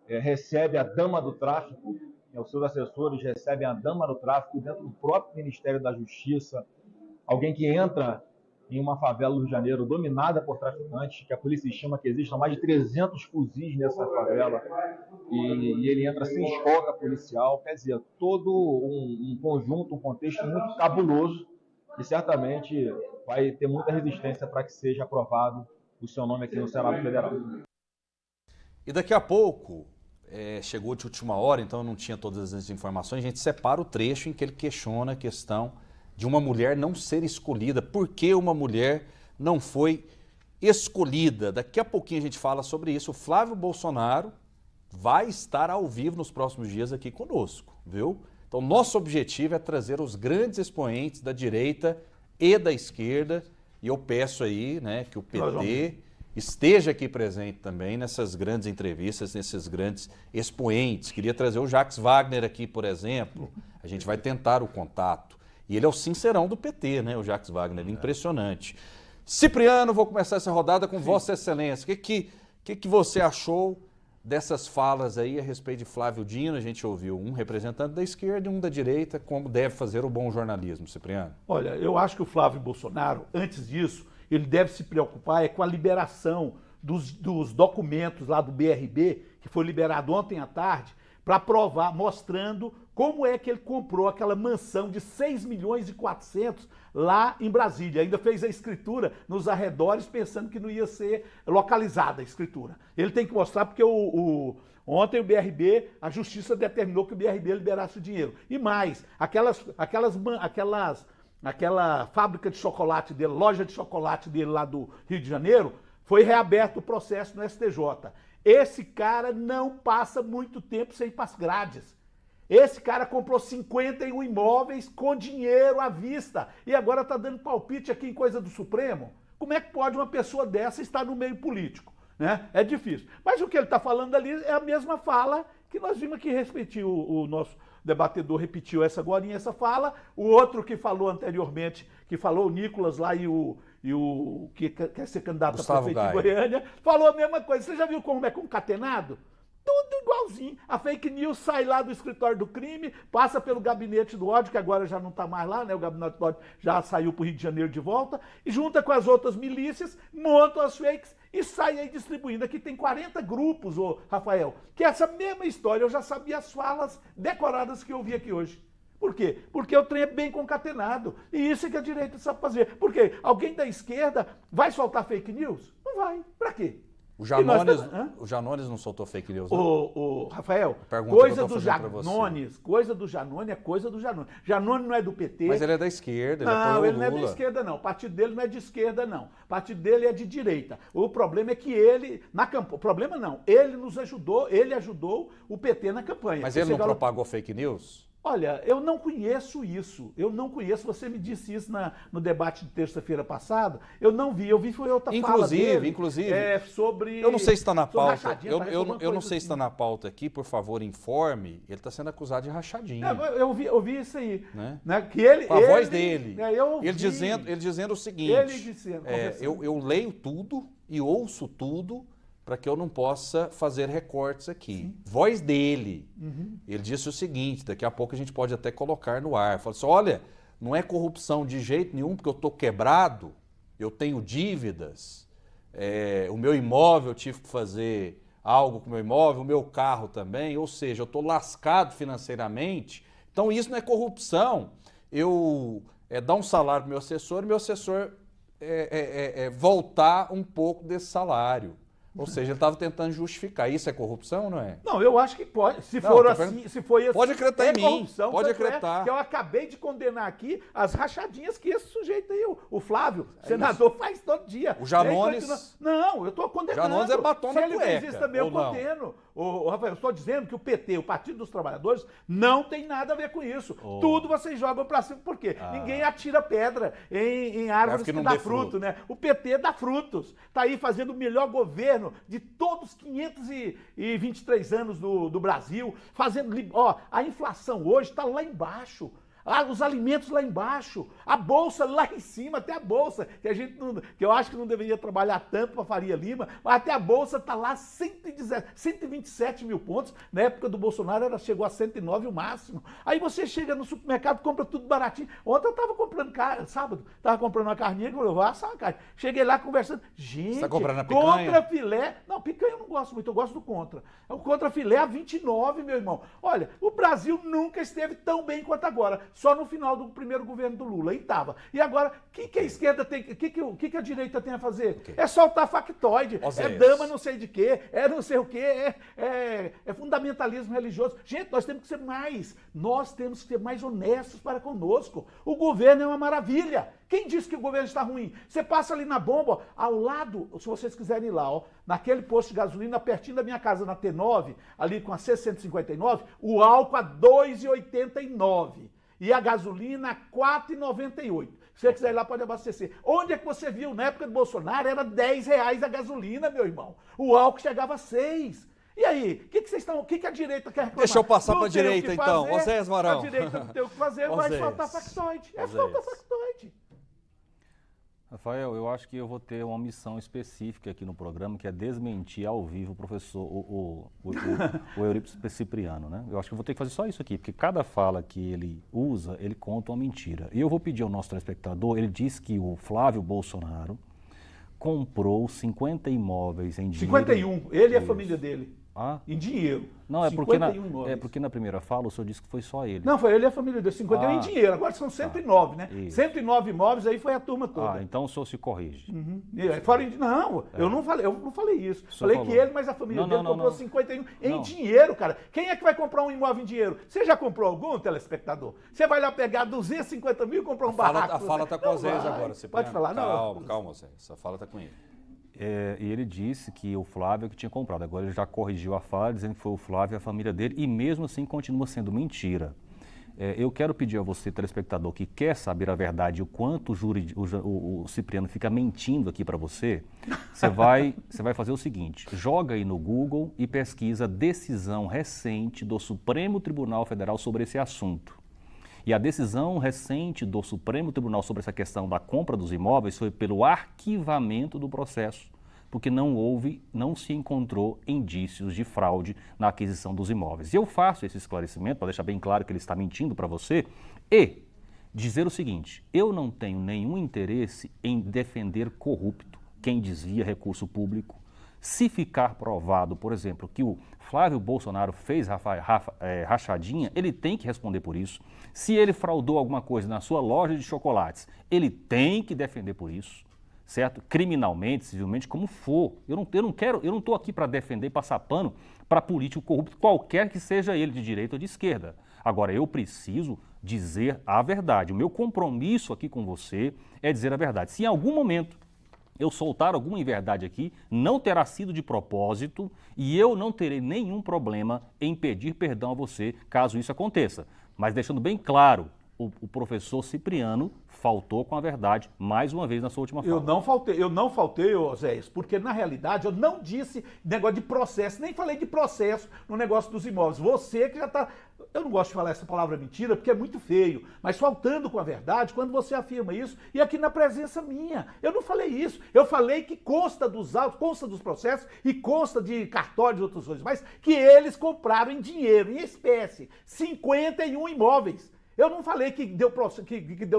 recebe a dama do tráfico, os seus assessores recebem a dama do tráfico dentro do próprio Ministério da Justiça, alguém que entra em uma favela do Rio de Janeiro dominada por traficantes, que a polícia estima que existam mais de 300 fuzis nessa favela, e ele entra sem escolta policial, quer dizer, todo um conjunto, um contexto muito cabuloso, e certamente vai ter muita resistência para que seja aprovado o seu nome aqui no Senado Federal. E daqui a pouco, chegou de última hora, então eu não tinha todas as informações, a gente separa o trecho em que ele questiona a questão de uma mulher não ser escolhida. Por que uma mulher não foi escolhida? Daqui a pouquinho a gente fala sobre isso. O Flávio Bolsonaro vai estar ao vivo nos próximos dias aqui conosco, viu? Então, nosso objetivo é trazer os grandes expoentes da direita e da esquerda, e eu peço aí, né, que o PT esteja aqui presente também nessas grandes entrevistas, nesses grandes expoentes. Queria trazer o Jacques Wagner aqui, por exemplo. A gente vai tentar o contato. E ele é o sincerão do PT, né, o Jacques Wagner, impressionante. Cipriano, vou começar essa rodada com Vossa Excelência. O que você achou dessas falas aí a respeito de Flávio Dino? A gente ouviu um representante da esquerda e um da direita, como deve fazer o bom jornalismo, Cipriano. Olha, eu acho que o Flávio Bolsonaro, antes disso, ele deve se preocupar com a liberação dos documentos lá do BRB, que foi liberado ontem à tarde, para provar, mostrando como é que ele comprou aquela mansão de 6 milhões e 400 lá em Brasília. Ainda fez a escritura nos arredores pensando que não ia ser localizada a escritura. Ele tem que mostrar porque ontem o BRB, a justiça determinou que o BRB liberasse o dinheiro. E mais, aquela fábrica de chocolate dele, loja de chocolate dele lá do Rio de Janeiro, foi reaberto o processo no STJ. Esse cara não passa muito tempo sem ir para as grades. Esse cara comprou 51 imóveis com dinheiro à vista e agora está dando palpite aqui em coisa do Supremo. Como é que pode uma pessoa dessa estar no meio político? Né? É difícil. Mas o que ele está falando ali é a mesma fala que nós vimos aqui repetir. O nosso debatedor repetiu essa agora em essa fala. O outro que falou anteriormente, que falou o Nicolas lá e o que quer ser candidato a prefeito de Goiânia, falou a mesma coisa. Você já viu como é concatenado? Tudo igualzinho. A fake news sai lá do escritório do crime, passa pelo gabinete do ódio, que agora já não está mais lá, né? O gabinete do ódio já saiu para o Rio de Janeiro de volta, e junta com as outras milícias, montam as fakes e sai aí distribuindo. Aqui tem 40 grupos, ô Rafael, que é essa mesma história. Eu já sabia as falas decoradas que eu vi aqui hoje. Por quê? Porque o trem é bem concatenado. E isso é que a direita sabe fazer. Por quê? Alguém da esquerda vai soltar fake news? Não vai. Pra quê? O Janones não soltou fake news, não? O Rafael, coisa do Janones é coisa do Janones. Janones não é do PT. Mas ele é da esquerda, ele não, ele não é da esquerda, não. O partido dele não é de esquerda, não. O partido dele é de direita. O problema é que ele, na campanha, problema não, ele nos ajudou, ele ajudou o PT na campanha. Mas ele não propagou fake news? Olha, eu não conheço isso, você me disse isso no debate de terça-feira passada, eu não vi, foi outra fala dele. Inclusive, sobre... Eu não sei se está na pauta, eu não sei se está na pauta aqui, por favor, informe, ele está sendo acusado de rachadinha. Eu vi isso aí, né? Que ele, com a voz dele, ele dizendo o seguinte, eu leio tudo e ouço tudo, para que eu não possa fazer recortes aqui. Sim. Voz dele. Uhum. Ele disse o seguinte, daqui a pouco a gente pode até colocar no ar. Falou assim, olha, não é corrupção de jeito nenhum, porque eu estou quebrado, eu tenho dívidas, o meu imóvel eu tive que fazer algo com o meu imóvel, o meu carro também, ou seja, eu estou lascado financeiramente, então isso não é corrupção. Eu dar um salário para o meu assessor e meu assessor voltar um pouco desse salário. Ou seja, ele estava tentando justificar. Isso é corrupção, não é? Não, eu acho que pode. Se for assim, pode acreditar em mim. Pode acreditar. Que eu acabei de condenar aqui as rachadinhas que esse sujeito aí, o Flávio, senador, faz todo dia. O Janones... Não, eu estou condenando. Janones é batom na cueca. Se ele fez isso também, eu condeno. Rafael, eu estou dizendo que o PT, o Partido dos Trabalhadores, não tem nada a ver com isso. Tudo vocês jogam para cima. Por quê? Ninguém atira pedra em árvores que dá fruto, né? O PT dá frutos. Está aí fazendo o melhor governo de todos os 523 anos do Brasil, fazendo... a inflação hoje está lá embaixo. Os alimentos lá embaixo, a bolsa lá em cima, até a bolsa, que eu acho que não deveria trabalhar tanto para Faria Lima, mas até a bolsa está lá 127 mil pontos, na época do Bolsonaro ela chegou a 109 o máximo. Aí você chega no supermercado, compra tudo baratinho. Ontem eu estava comprando sábado, estava comprando uma carninha, que eu vou assar uma carne. Cheguei lá conversando, gente, tá comprando a picanha? Contra filé, não, picanha eu não gosto muito, eu gosto do contra. O contra filé a 29, meu irmão. Olha, o Brasil nunca esteve tão bem quanto agora. Só no final do primeiro governo do Lula, aí estava. E agora, o que a esquerda tem, o que a direita tem a fazer? Okay. É soltar factoide, dama não sei de quê, não sei o quê, é fundamentalismo religioso. Gente, nós temos que ser mais honestos para conosco. O governo é uma maravilha. Quem disse que o governo está ruim? Você passa ali na bomba, ao lado, se vocês quiserem ir lá, naquele posto de gasolina, pertinho da minha casa, na T9, ali com a C159, o álcool a R$ 2,89. E a gasolina a R$ 4,98. Se você quiser ir lá, pode abastecer. Onde é que você viu? Na época do Bolsonaro era R$10 a gasolina, meu irmão. O álcool chegava a 6. E aí, o que a direita quer reclamar? Deixa eu passar para a direita, então. Oséias Varão. A direita não tem o que fazer, vai faltar factoide. Falta factoide. Rafael, eu acho que eu vou ter uma missão específica aqui no programa, que é desmentir ao vivo o professor, o Eurípides Cipriano, né? Eu acho que eu vou ter que fazer só isso aqui, porque cada fala que ele usa, ele conta uma mentira. E eu vou pedir ao nosso telespectador, ele disse que o Flávio Bolsonaro comprou 50 imóveis em dinheiro. 51, ele e a família dele. Em dinheiro. Não, é porque na primeira fala o senhor disse que foi só ele. Não, foi ele e a família dele, 51 em dinheiro, agora são 109, né? Isso. 109 imóveis, aí foi a turma toda. Então o senhor se corrige. Uhum. Eu não falei isso. Falei que ele, mas a família dele comprou 51 em dinheiro, cara. Quem é que vai comprar um imóvel em dinheiro? Você já comprou algum, telespectador? Você vai lá pegar 250 mil e comprar um barraco? A fala está com o Zéias agora. Pode falar, não. Calma, Zéias, a fala está com ele. E ele disse que o Flávio que tinha comprado. Agora ele já corrigiu a fala, dizendo que foi o Flávio e a família dele, e mesmo assim continua sendo mentira. Eu quero pedir a você, telespectador, que quer saber a verdade, o quanto o Cipriano fica mentindo aqui para você, você vai fazer o seguinte: joga aí no Google e pesquisa decisão recente do Supremo Tribunal Federal sobre esse assunto. E a decisão recente do Supremo Tribunal sobre essa questão da compra dos imóveis foi pelo arquivamento do processo. porque não se encontrou indícios de fraude na aquisição dos imóveis. E eu faço esse esclarecimento para deixar bem claro que ele está mentindo para você e dizer o seguinte: eu não tenho nenhum interesse em defender corrupto, quem desvia recurso público. Se ficar provado, por exemplo, que o Flávio Bolsonaro fez rachadinha, ele tem que responder por isso. Se ele fraudou alguma coisa na sua loja de chocolates, ele tem que defender por isso, certo? Criminalmente, civilmente, como for. Eu não estou aqui para defender, passar pano para político corrupto, qualquer que seja ele, de direita ou de esquerda. Agora, eu preciso dizer a verdade. O meu compromisso aqui com você é dizer a verdade. Se em algum momento eu soltar alguma inverdade aqui, não terá sido de propósito e eu não terei nenhum problema em pedir perdão a você caso isso aconteça. Mas deixando bem claro, o professor Cipriano faltou com a verdade mais uma vez na sua última fala. Eu não faltei, Oséias, porque na realidade eu não disse negócio de processo, nem falei de processo no negócio dos imóveis. Você que já está... Eu não gosto de falar essa palavra mentira porque é muito feio, mas faltando com a verdade quando você afirma isso e aqui na presença minha. Eu não falei isso, eu falei que consta dos autos, consta dos processos e consta de cartórios e outras coisas, mas que eles compraram em dinheiro, em espécie, 51 imóveis. Eu não falei que deu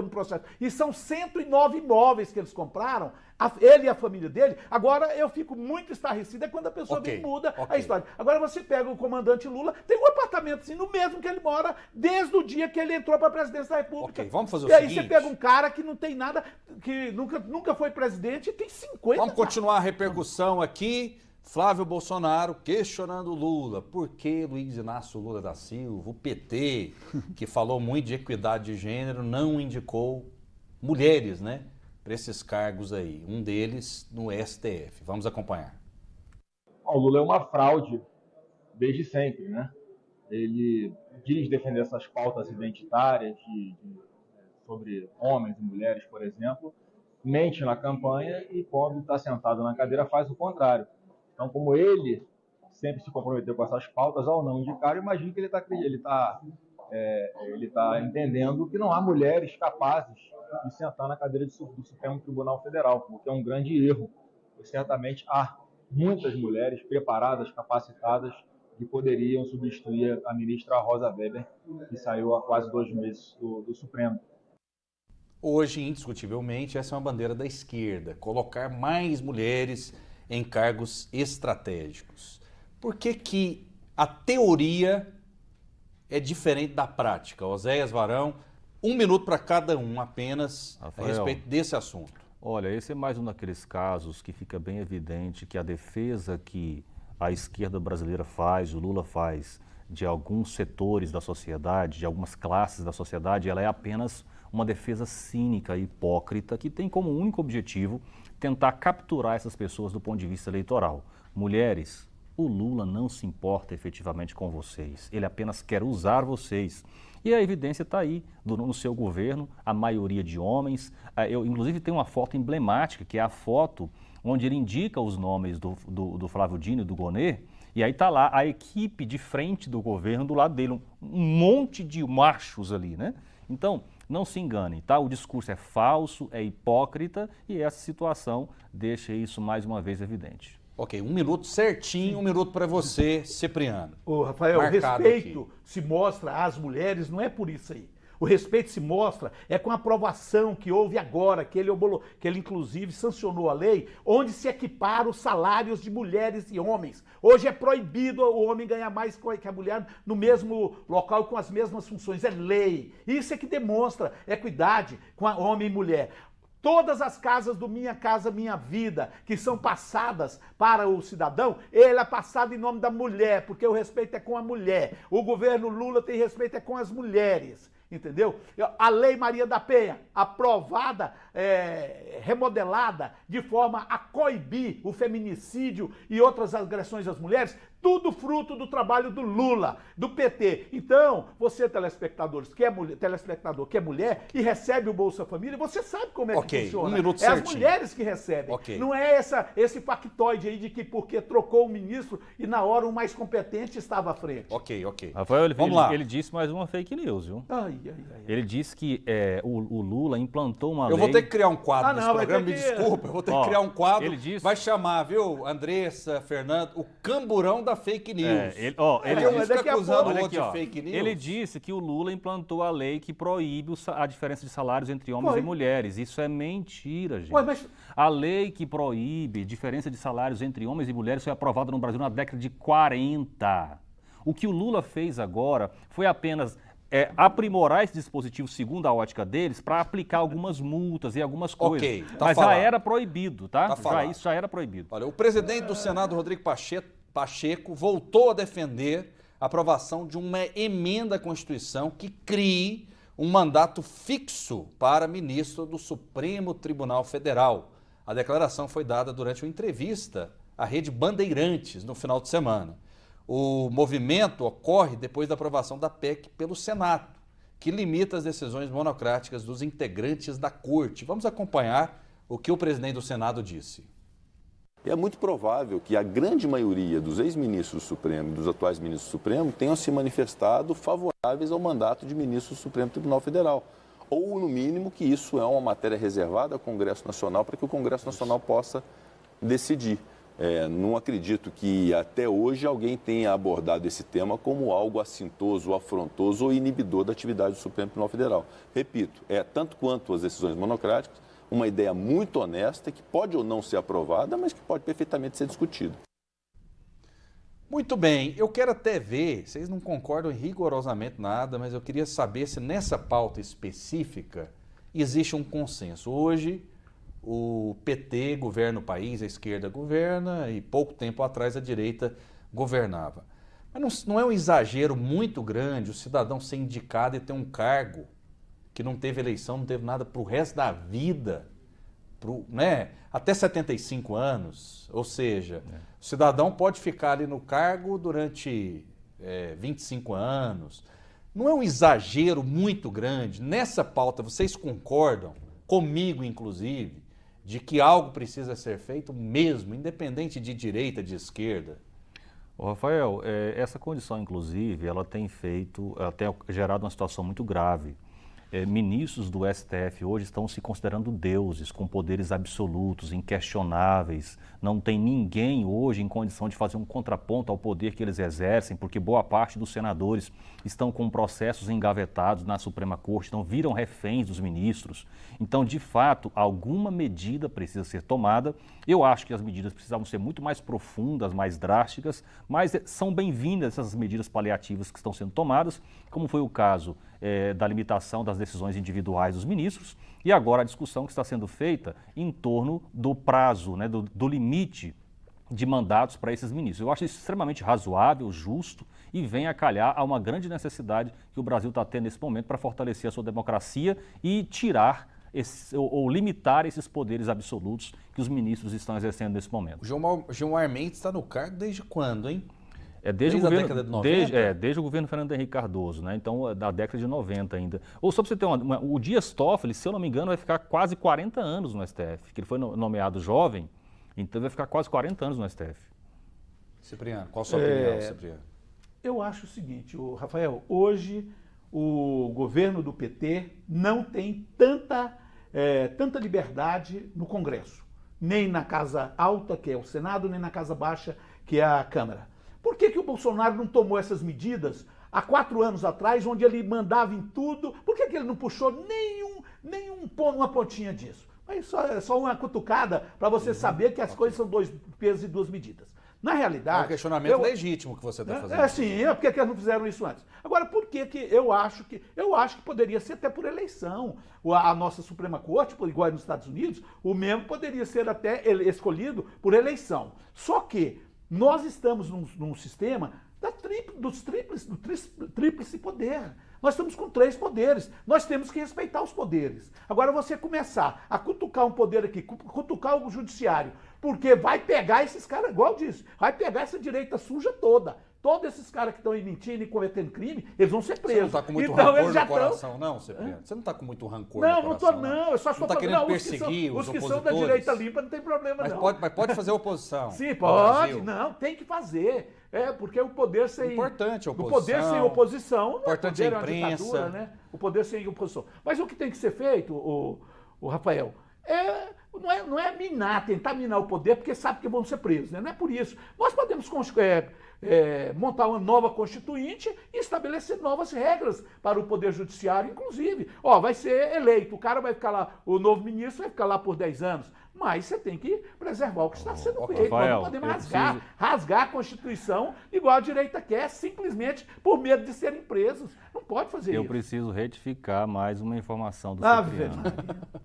no processo. E são 109 imóveis que eles compraram, ele e a família dele. Agora eu fico muito estarrecido é quando a pessoa vem e muda a história. Agora você pega o comandante Lula, tem um apartamento assim, no mesmo que ele mora desde o dia que ele entrou para a presidência da República. Vamos fazer o seguinte. seguinte. E aí você pega um cara que não tem nada, que nunca foi presidente e tem 50. Vamos continuar a repercussão aqui. Flávio Bolsonaro questionando Lula. Por que Luiz Inácio Lula da Silva, o PT, que falou muito de equidade de gênero, não indicou mulheres, né, para esses cargos aí? Um deles no STF. Vamos acompanhar. O Lula é uma fraude desde sempre, né? Ele diz defender essas pautas identitárias sobre homens e mulheres, por exemplo, mente na campanha e quando está sentado na cadeira faz o contrário. Então, como ele sempre se comprometeu com essas pautas, ao não indicar, eu imagino que ele está entendendo que não há mulheres capazes de sentar na cadeira do Supremo Tribunal Federal, o que é um grande erro. E certamente há muitas mulheres preparadas, capacitadas, que poderiam substituir a ministra Rosa Weber, que saiu há quase 2 meses do Supremo. Hoje, indiscutivelmente, essa é uma bandeira da esquerda, colocar mais mulheres em cargos estratégicos. Por que a teoria é diferente da prática? Oséias Varão, 1 minuto para cada um apenas, Rafael, a respeito desse assunto. Olha, esse é mais um daqueles casos que fica bem evidente que a defesa que a esquerda brasileira faz, o Lula faz, de alguns setores da sociedade, de algumas classes da sociedade, ela é apenas uma defesa cínica e hipócrita que tem como único objetivo tentar capturar essas pessoas do ponto de vista eleitoral. Mulheres, o Lula não se importa efetivamente com vocês, ele apenas quer usar vocês. E a evidência está aí, no seu governo, a maioria de homens. Eu, inclusive, tenho uma foto emblemática, que é a foto onde ele indica os nomes do Flávio Dino e do Gonê, e aí está lá a equipe de frente do governo do lado dele, um monte de machos ali, né? Então, não se enganem, tá? O discurso é falso, é hipócrita e essa situação deixa isso mais uma vez evidente. Ok, 1 minuto certinho, 1 minuto para você, Cipriano. Ô, Rafael, o respeito aqui se mostra às mulheres, não é por isso aí. O respeito se mostra com a aprovação que houve agora, que ele inclusive sancionou a lei, onde se equipara os salários de mulheres e homens. Hoje é proibido o homem ganhar mais que a mulher no mesmo local com as mesmas funções. É lei. Isso é que demonstra equidade com a homem e mulher. Todas as casas do Minha Casa Minha Vida, que são passadas para o cidadão, ele é passado em nome da mulher, porque o respeito é com a mulher. O governo Lula tem respeito com as mulheres. Entendeu? A Lei Maria da Penha, aprovada, remodelada, de forma a coibir o feminicídio e outras agressões às mulheres, tudo fruto do trabalho do Lula, do PT. Então, você, telespectador que é mulher e recebe o Bolsa Família, você sabe como é que funciona. 1 minuto as certinho. mulheres que recebem. Não é esse factoide aí de que porque trocou o ministro e na hora o mais competente estava à frente. Ok. Rafael, Vamos lá. Ele disse mais uma fake news, viu? Ai. Ele disse que o Lula implantou uma lei... Eu vou ter que criar um quadro nesse programa, me desculpa, eu vou ter que criar um quadro. Ele disse... Vai chamar, viu, Andressa, Fernando, o camburão da fake news. Ele fica acusando o outro de fake news. Ele disse que o Lula implantou a lei que proíbe a diferença de salários entre homens e mulheres. Isso é mentira, gente. A lei que proíbe diferença de salários entre homens e mulheres foi aprovada no Brasil na década de 40. O que o Lula fez agora foi apenas aprimorar esse dispositivo, segundo a ótica deles, para aplicar algumas multas e algumas coisas. Ok, mas já era proibido, tá? Isso já era proibido. Olha, o presidente do Senado, Rodrigo Pacheco, voltou a defender a aprovação de uma emenda à Constituição que crie um mandato fixo para ministro do Supremo Tribunal Federal. A declaração foi dada durante uma entrevista à Rede Bandeirantes no final de semana. O movimento ocorre depois da aprovação da PEC pelo Senado, que limita as decisões monocráticas dos integrantes da Corte. Vamos acompanhar o que o presidente do Senado disse. É muito provável que a grande maioria dos ex-ministros do Supremo e dos atuais ministros do Supremo tenham se manifestado favoráveis ao mandato de ministro do Supremo Tribunal Federal. Ou, no mínimo, que isso é uma matéria reservada ao Congresso Nacional para que o Congresso Nacional possa decidir. Não acredito que até hoje alguém tenha abordado esse tema como algo assintoso, afrontoso ou inibidor da atividade do Supremo Tribunal Federal. Repito, tanto quanto as decisões monocráticas, uma ideia muito honesta que pode ou não ser aprovada, mas que pode perfeitamente ser discutida. Muito bem, eu quero até ver, vocês não concordam em rigorosamente nada, mas eu queria saber se nessa pauta específica existe um consenso. Hoje, o PT governa o país, a esquerda governa e pouco tempo atrás a direita governava. Mas não é um exagero muito grande o cidadão ser indicado e ter um cargo que não teve eleição, não teve nada para o resto da vida, até 75 anos, ou seja, o cidadão pode ficar ali no cargo durante 25 anos. Não é um exagero muito grande? Nessa pauta, vocês concordam, comigo inclusive, de que algo precisa ser feito mesmo, independente de direita, de esquerda? Rafael, essa condição, inclusive, ela tem gerado uma situação muito grave. Ministros do STF hoje estão se considerando deuses, com poderes absolutos, inquestionáveis. Não tem ninguém hoje em condição de fazer um contraponto ao poder que eles exercem, porque boa parte dos senadores estão com processos engavetados na Suprema Corte, então viram reféns dos ministros. Então, de fato, alguma medida precisa ser tomada. Eu acho que as medidas precisavam ser muito mais profundas, mais drásticas, mas são bem-vindas essas medidas paliativas que estão sendo tomadas, como foi o caso da limitação das decisões individuais dos ministros e agora a discussão que está sendo feita em torno do prazo, do limite de mandatos para esses ministros. Eu acho isso extremamente razoável, justo e vem a calhar a uma grande necessidade que o Brasil está tendo nesse momento para fortalecer a sua democracia e tirar ou limitar esses poderes absolutos que os ministros estão exercendo nesse momento. O Gilmar Mendes está no cargo desde quando, hein? Desde a década de 90? Desde o governo Fernando Henrique Cardoso, então da década de 90 ainda. Ou só para você ter o Dias Toffoli, se eu não me engano, vai ficar quase 40 anos no STF, que ele foi nomeado jovem, então vai ficar quase 40 anos no STF. Cipriano, qual a sua opinião, Cipriano? Eu acho o seguinte, Rafael, hoje o governo do PT não tem tanta liberdade no Congresso, nem na Casa Alta, que é o Senado, nem na Casa Baixa, que é a Câmara. Por que o Bolsonaro não tomou essas medidas há 4 anos atrás, onde ele mandava em tudo? Por que ele não puxou uma pontinha disso? Mas só uma cutucada para você saber que as coisas são 2 pesos e 2 medidas. Na realidade... É um questionamento legítimo que você está fazendo. Sim, por que eles não fizeram isso antes? Agora, por que eu acho que poderia ser até por eleição. A nossa Suprema Corte, igual nos Estados Unidos, o membro poderia ser até escolhido por eleição. Só que nós estamos num sistema do tríplice poder. Nós estamos com 3 poderes. Nós temos que respeitar os poderes. Agora, você começar a cutucar um poder aqui, cutucar o judiciário, porque vai pegar esses caras, igual eu disse, vai pegar essa direita suja toda. Todos esses caras que estão mentindo e cometendo crime, eles vão ser presos. Você não está com muito então, rancor eles já no coração, não, Cipriano? Você não está com muito rancor no coração? Não estou, não. Eu só estou falando. Não, perseguir os que são da direita limpa não tem problema, mas não. Mas pode fazer oposição. Sim, pode. Não, tem que fazer. Porque o poder sem... Importante a oposição. O poder sem oposição... Importante a imprensa. Né? O poder sem oposição. Mas o que tem que ser feito, o Rafael, não é tentar minar o poder, porque sabe que vão ser presos, né? Não é por isso. Nós podemos montar uma nova constituinte e estabelecer novas regras para o Poder Judiciário, inclusive. Vai ser eleito, o cara vai ficar lá, o novo ministro vai ficar lá por 10 anos, mas você tem que preservar o que está sendo feito. Nós não podemos rasgar a Constituição igual a direita quer, simplesmente por medo de serem presos. Não pode fazer isso. Eu preciso retificar mais uma informação do Cipriano.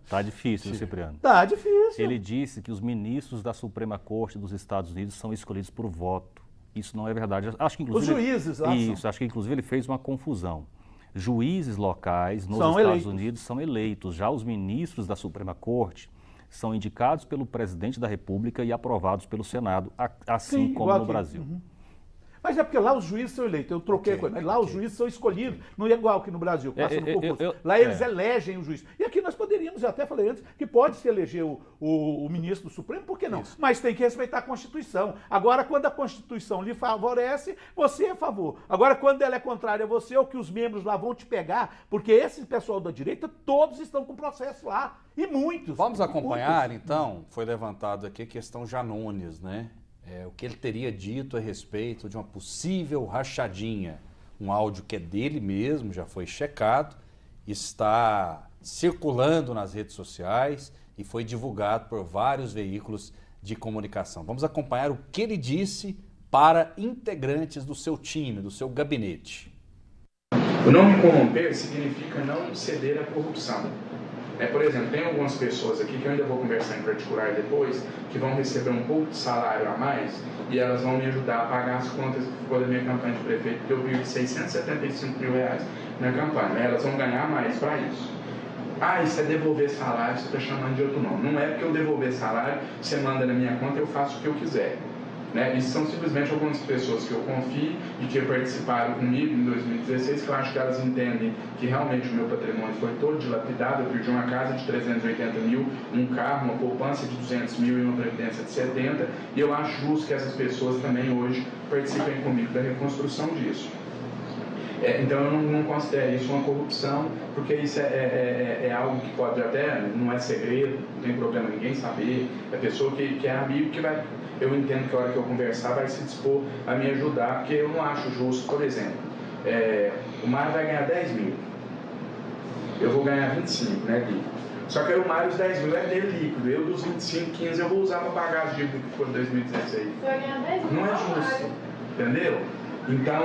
Tá difícil, Cipriano. Tá difícil. Ele disse que os ministros da Suprema Corte dos Estados Unidos são escolhidos por voto. Isso não é verdade. Acho que, inclusive, os juízes lá acho que inclusive ele fez uma confusão. Juízes locais nos Estados Unidos são eleitos. Já os ministros da Suprema Corte são indicados pelo presidente da República e aprovados pelo Senado, assim como no Brasil. Uhum. Mas é porque lá os juízes são eleitos, eu troquei a coisa, mas lá os juízes são escolhidos, não é igual que no Brasil, passa no concurso. Lá eles elegem o juiz. E aqui nós poderíamos, eu até falei antes, que pode-se eleger o ministro do Supremo, por que não? Isso. Mas tem que respeitar a Constituição. Agora, quando a Constituição lhe favorece, você é a favor. Agora, quando ela é contrária a você, ou que os membros lá vão te pegar, porque esse pessoal da direita, todos estão com processo lá, e muitos. Vamos acompanhar, então, foi levantado aqui a questão Janones, né? O que ele teria dito a respeito de uma possível rachadinha. Um áudio que é dele mesmo, já foi checado, está circulando nas redes sociais e foi divulgado por vários veículos de comunicação. Vamos acompanhar o que ele disse para integrantes do seu time, do seu gabinete. O não me corromper significa não ceder à corrupção. Por exemplo, tem algumas pessoas aqui que eu ainda vou conversar em particular depois, que vão receber um pouco de salário a mais e elas vão me ajudar a pagar as contas que ficou da minha campanha de prefeito, porque eu perdi 675 mil reais na campanha. Elas vão ganhar mais para isso. Isso é devolver salário, você está chamando de outro nome. Não é porque eu devolver salário, você manda na minha conta, eu faço o que eu quiser. Isso são simplesmente algumas pessoas que eu confio e que participaram comigo em 2016, que eu acho que elas entendem que realmente o meu patrimônio foi todo dilapidado. Eu perdi uma casa de 380 mil, um carro, uma poupança de 200 mil e uma previdência de 70, e eu acho justo que essas pessoas também hoje participem comigo da reconstrução disso. Então eu não considero isso uma corrupção, porque isso é algo que pode até, não é segredo, não tem problema ninguém saber, é pessoa que é amigo que vai... Eu entendo que a hora que eu conversar vai se dispor a me ajudar, porque eu não acho justo, por exemplo, o Mário vai ganhar 10 mil, eu vou ganhar 25, né, líquido. Só que aí o Mário, os 10 mil é dele líquido, eu dos 25, 15 eu vou usar para pagar as dívidas que foram em 2016. Você vai ganhar 10 mil? Não é justo, entendeu? Então,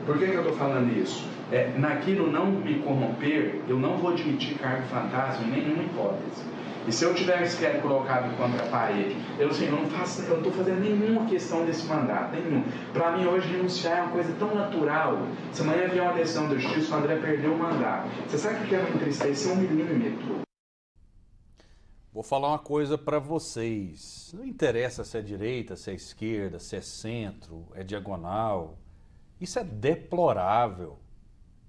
por que eu estou falando isso? Naquilo não me corromper, eu não vou admitir cargo fantasma em nenhuma hipótese. E se eu tiver sequer colocado contra a parede, eu não estou fazendo nenhuma questão desse mandato, nenhum. Para mim hoje renunciar é uma coisa tão natural. Se amanhã vier uma decisão da justiça, o André perdeu o mandato. Você sabe o que é me entristecer? 1 milímetro. Vou falar uma coisa para vocês. Não interessa se é direita, se é esquerda, se é centro, é diagonal. Isso é deplorável.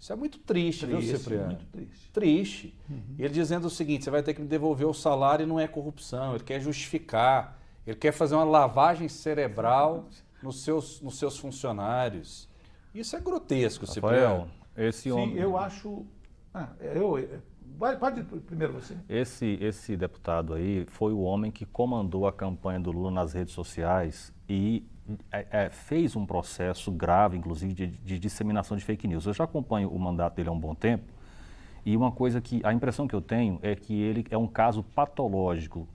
Isso é muito triste, viu, Cipriano? Muito triste. Triste. Ele dizendo o seguinte, você vai ter que me devolver o salário e não é corrupção. Ele quer justificar, ele quer fazer uma lavagem cerebral nos seus funcionários. Isso é grotesco, Cipriano. Esse homem... Sim, eu acho... Pode primeiro você. Esse deputado aí foi o homem que comandou a campanha do Lula nas redes sociais e fez um processo grave, inclusive, de disseminação de fake news. Eu já acompanho o mandato dele há um bom tempo e uma coisa a impressão que eu tenho é que ele é um caso patológico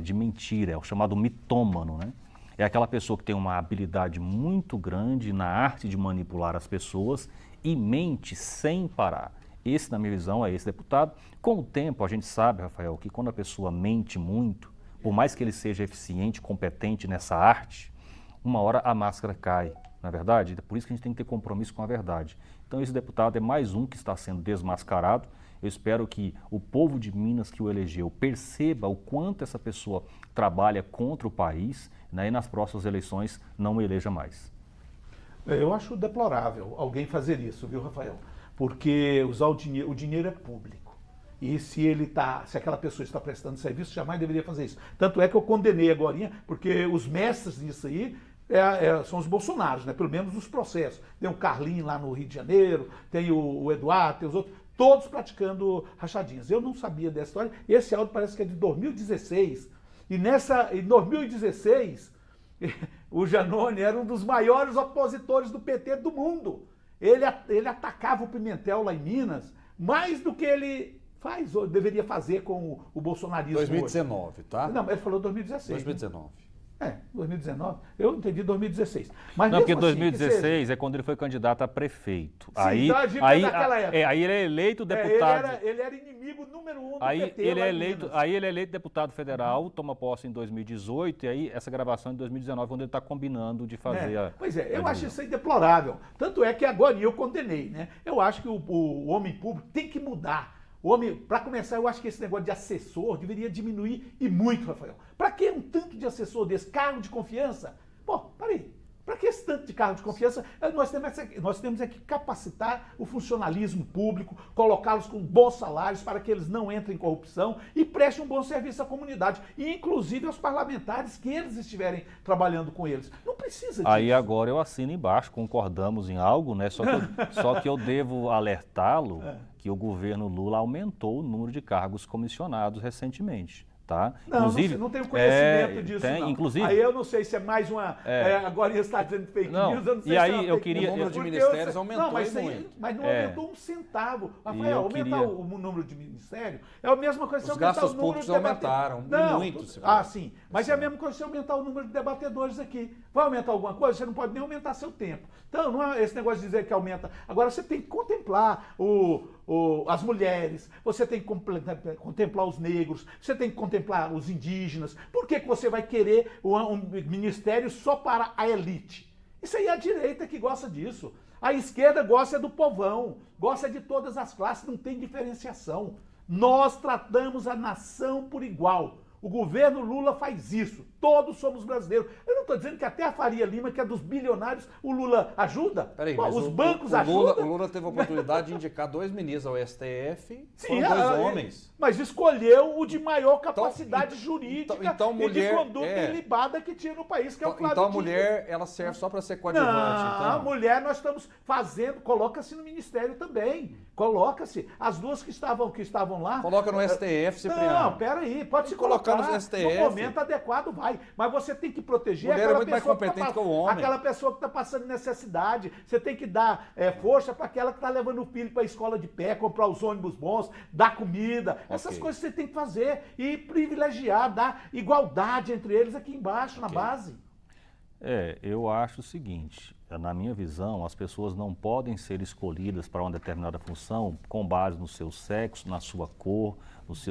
de mentira, é o chamado mitômano, né? É aquela pessoa que tem uma habilidade muito grande na arte de manipular as pessoas e mente sem parar. Esse, na minha visão, é esse deputado. Com o tempo, a gente sabe, Rafael, que quando a pessoa mente muito, por mais que ele seja eficiente, competente nessa arte, uma hora a máscara cai, não é verdade? É por isso que a gente tem que ter compromisso com a verdade. Então esse deputado é mais um que está sendo desmascarado Eu espero que o povo de Minas que o elegeu perceba o quanto essa pessoa trabalha contra o país, né, e nas próximas eleições não o eleja mais. Eu acho deplorável alguém fazer isso, viu, Rafael? Porque usar o dinheiro é público. E se aquela pessoa está prestando serviço, jamais deveria fazer isso. Tanto é que eu condenei agorinha, porque os mestres disso aí são os bolsonaros, né? Pelo menos os processos. Tem o Carlinhos lá no Rio de Janeiro, tem o Eduardo, tem os outros, todos praticando rachadinhas. Eu não sabia dessa história. Esse áudio parece que é de 2016. E em 2016, o Giannone era um dos maiores opositores do PT do mundo. Ele atacava o Pimentel lá em Minas mais do que ele faz ou deveria fazer com o bolsonarismo 2019, hoje. Tá? Não, ele falou 2016. 2019. Né? 2019. Eu entendi 2016. Mas não, porque assim, 2016 é quando ele foi candidato a prefeito. Sim, aí, então naquela época. Aí ele é eleito deputado. Ele era inimigo número 1 do aí PT. Ele é eleito deputado federal, toma posse em 2018, e aí essa gravação em 2019, quando ele está combinando de fazer Pois é, eu acho isso aí deplorável. Tanto é que agora eu condenei, né? Eu acho que o homem público tem que mudar. Para começar, eu acho que esse negócio de assessor deveria diminuir e muito, Rafael. Para que um tanto de assessor desse? Cargo de confiança? Pô, peraí. Para que esse tanto de cargo de confiança? Nós temos que capacitar o funcionalismo público, colocá-los com bons salários para que eles não entrem em corrupção e prestem um bom serviço à comunidade. E inclusive aos parlamentares que eles estiverem trabalhando com eles. Não precisa disso. Aí agora eu assino embaixo, concordamos em algo, né? Só que eu devo alertá-lo que o governo Lula aumentou o número de cargos comissionados recentemente. Tá? Não, inclusive, não tenho conhecimento disso, não. Inclusive, aí eu não sei se é mais uma... agora ele está dizendo fake news, eu não sei e aí, se é eu queria... O número de ministérios aumentou mas muito. Mas não aumentou um centavo. Rafael, aumentar o número de ministério é a mesma coisa se aumentar o número de debatedores. Aumentaram muito. Sim. Mas é a mesma coisa se aumentar o número de debatedores aqui. Vai aumentar alguma coisa? Você não pode nem aumentar seu tempo. Então, não é esse negócio de dizer que aumenta. Agora, você tem que contemplar as mulheres, você tem que contemplar os negros, você tem que contemplar os indígenas. Por que você vai querer um ministério só para a elite? Isso aí é a direita que gosta disso. A esquerda gosta do povão, gosta de todas as classes, não tem diferenciação. Nós tratamos a nação por igual. O governo Lula faz isso. Todos somos brasileiros. Eu não estou dizendo que até a Faria Lima, que é dos bilionários, o Lula ajuda. Peraí, mas os bancos ajudam. O Lula teve a oportunidade de indicar 2 ministros ao STF. Sim, foram 2 homens. Mas escolheu o de maior capacidade jurídica mulher, e de conduta ilibada que tinha no país, que é o Flávio Então a Dino. mulher, ela serve só para ser coadjuvante. Não, a mulher nós estamos fazendo, coloca-se no ministério também. Coloca-se. As duas que estavam lá... Coloca no STF, Cipriano. Não, peraí, pode se colocar no STF. No momento adequado, vai. Mas você tem que proteger mulher aquela é muito mais competente que o homem. Aquela pessoa que está passando necessidade. Você tem que dar força para aquela que está levando o filho para a escola de pé, comprar os ônibus bons, dar comida. Essas coisas você tem que fazer e privilegiar, dar igualdade entre eles aqui embaixo, na base. Eu acho o seguinte, na minha visão, as pessoas não podem ser escolhidas para uma determinada função com base no seu sexo, na sua cor,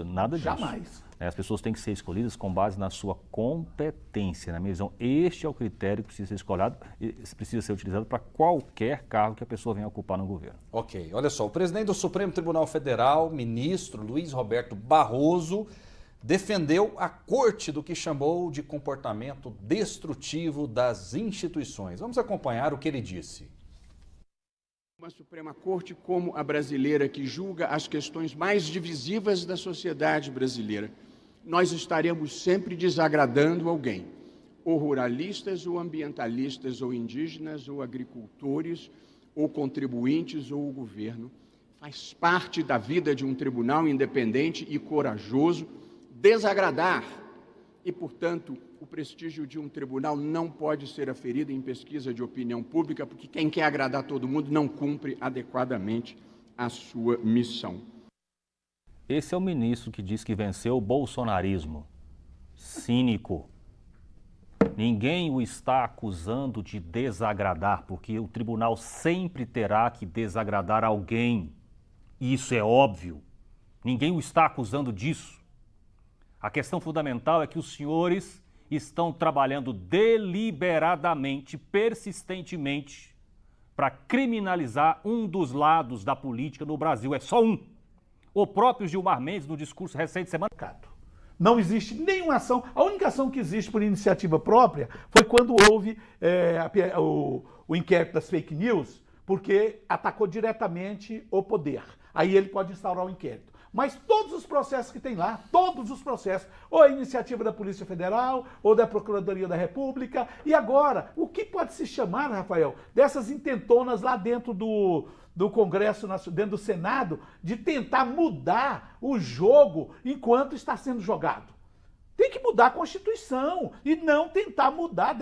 nada disso. Jamais. As pessoas têm que ser escolhidas com base na sua competência. Na minha visão, este é o critério que precisa ser utilizado para qualquer cargo que a pessoa venha ocupar no governo. Ok, olha só, o presidente do Supremo Tribunal Federal, ministro Luiz Roberto Barroso, defendeu a corte do que chamou de comportamento destrutivo das instituições. Vamos acompanhar o que ele disse. Uma Suprema Corte como a brasileira, que julga as questões mais divisivas da sociedade brasileira, nós estaremos sempre desagradando alguém, ou ruralistas, ou ambientalistas, ou indígenas, ou agricultores, ou contribuintes, ou o governo. Faz parte da vida de um tribunal independente e corajoso desagradar e, portanto, o prestígio de um tribunal não pode ser aferido em pesquisa de opinião pública, porque quem quer agradar todo mundo não cumpre adequadamente a sua missão. Esse é o ministro que diz que venceu o bolsonarismo. Cínico. Ninguém o está acusando de desagradar, porque o tribunal sempre terá que desagradar alguém. Isso é óbvio. Ninguém o está acusando disso. A questão fundamental é que os senhores estão trabalhando deliberadamente, persistentemente, para criminalizar um dos lados da política no Brasil. É só um. O próprio Gilmar Mendes, no discurso recente semana. Não existe nenhuma ação. A única ação que existe por iniciativa própria foi quando houve o inquérito das fake news, porque atacou diretamente o poder. Aí ele pode instaurar o inquérito. Mas todos os processos que tem lá, todos os processos, ou a iniciativa da Polícia Federal, ou da Procuradoria da República, e agora, o que pode se chamar, Rafael, dessas intentonas lá dentro do Congresso, dentro do Senado, de tentar mudar o jogo enquanto está sendo jogado? Tem que mudar a Constituição e não tentar mudar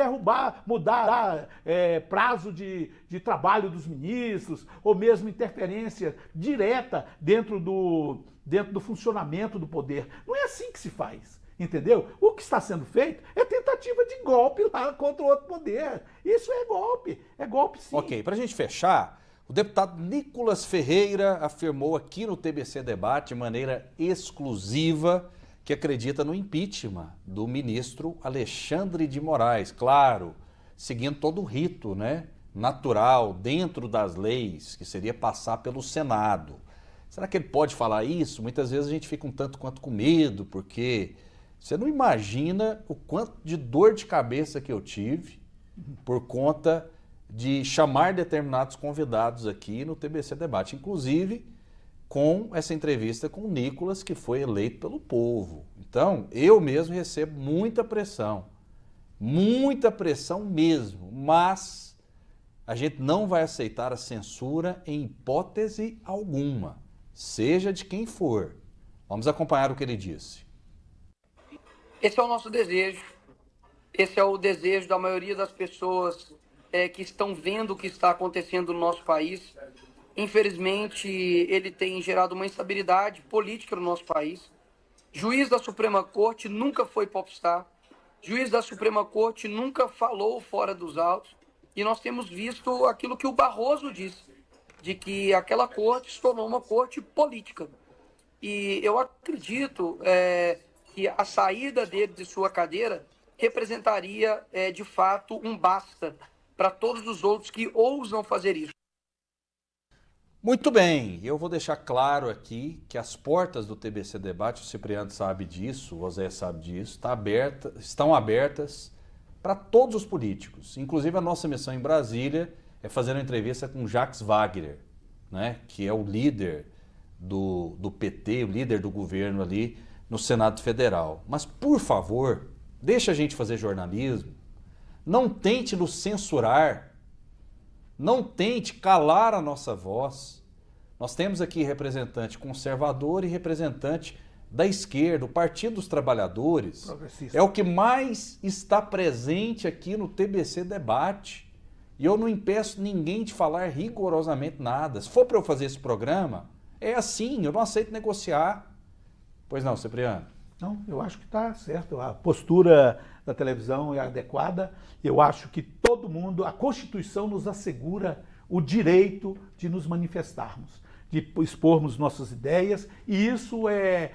prazo de trabalho dos ministros, ou mesmo interferência direta dentro do funcionamento do poder. Não é assim que se faz, entendeu? O que está sendo feito é tentativa de golpe lá contra o outro poder. Isso é golpe sim. Ok, para a gente fechar, o deputado Nicolas Ferreira afirmou aqui no TBC Debate, de maneira exclusiva, que acredita no impeachment do ministro Alexandre de Moraes, claro, seguindo todo o rito, né, natural, dentro das leis, que seria passar pelo Senado. Será que ele pode falar isso? Muitas vezes a gente fica um tanto quanto com medo, porque você não imagina o quanto de dor de cabeça que eu tive por conta de chamar determinados convidados aqui no TBC Debate, inclusive com essa entrevista com o Nicolas, que foi eleito pelo povo. Então, eu mesmo recebo muita pressão mesmo, mas a gente não vai aceitar a censura em hipótese alguma, seja de quem for. Vamos acompanhar o que ele disse. Esse é o nosso desejo, esse é o desejo da maioria das pessoas que estão vendo o que está acontecendo no nosso país. Infelizmente, ele tem gerado uma instabilidade política no nosso país. Juiz da Suprema Corte nunca foi popstar. Juiz da Suprema Corte nunca falou fora dos autos. E nós temos visto aquilo que o Barroso disse, de que aquela corte se tornou uma corte política. E eu acredito que a saída dele de sua cadeira representaria, de fato, um basta para todos os outros que ousam fazer isso. Muito bem, eu vou deixar claro aqui que as portas do TBC Debate, o Cipriano sabe disso, o José sabe disso, estão abertas para todos os políticos. Inclusive a nossa missão em Brasília é fazer uma entrevista com Jacques Wagner, né, que é o líder do PT, o líder do governo ali no Senado Federal. Mas, por favor, deixa a gente fazer jornalismo, não tente nos censurar, não tente calar a nossa voz. Nós temos aqui representante conservador e representante da esquerda, o Partido dos Trabalhadores. É o que mais está presente aqui no TBC Debate. E eu não impeço ninguém de falar rigorosamente nada. Se for para eu fazer esse programa, é assim, eu não aceito negociar. Pois não, Cipriano? Não, eu acho que está certo. A postura da televisão é adequada. Eu acho que todo mundo, a Constituição nos assegura o direito de nos manifestarmos, de expormos nossas ideias, e isso é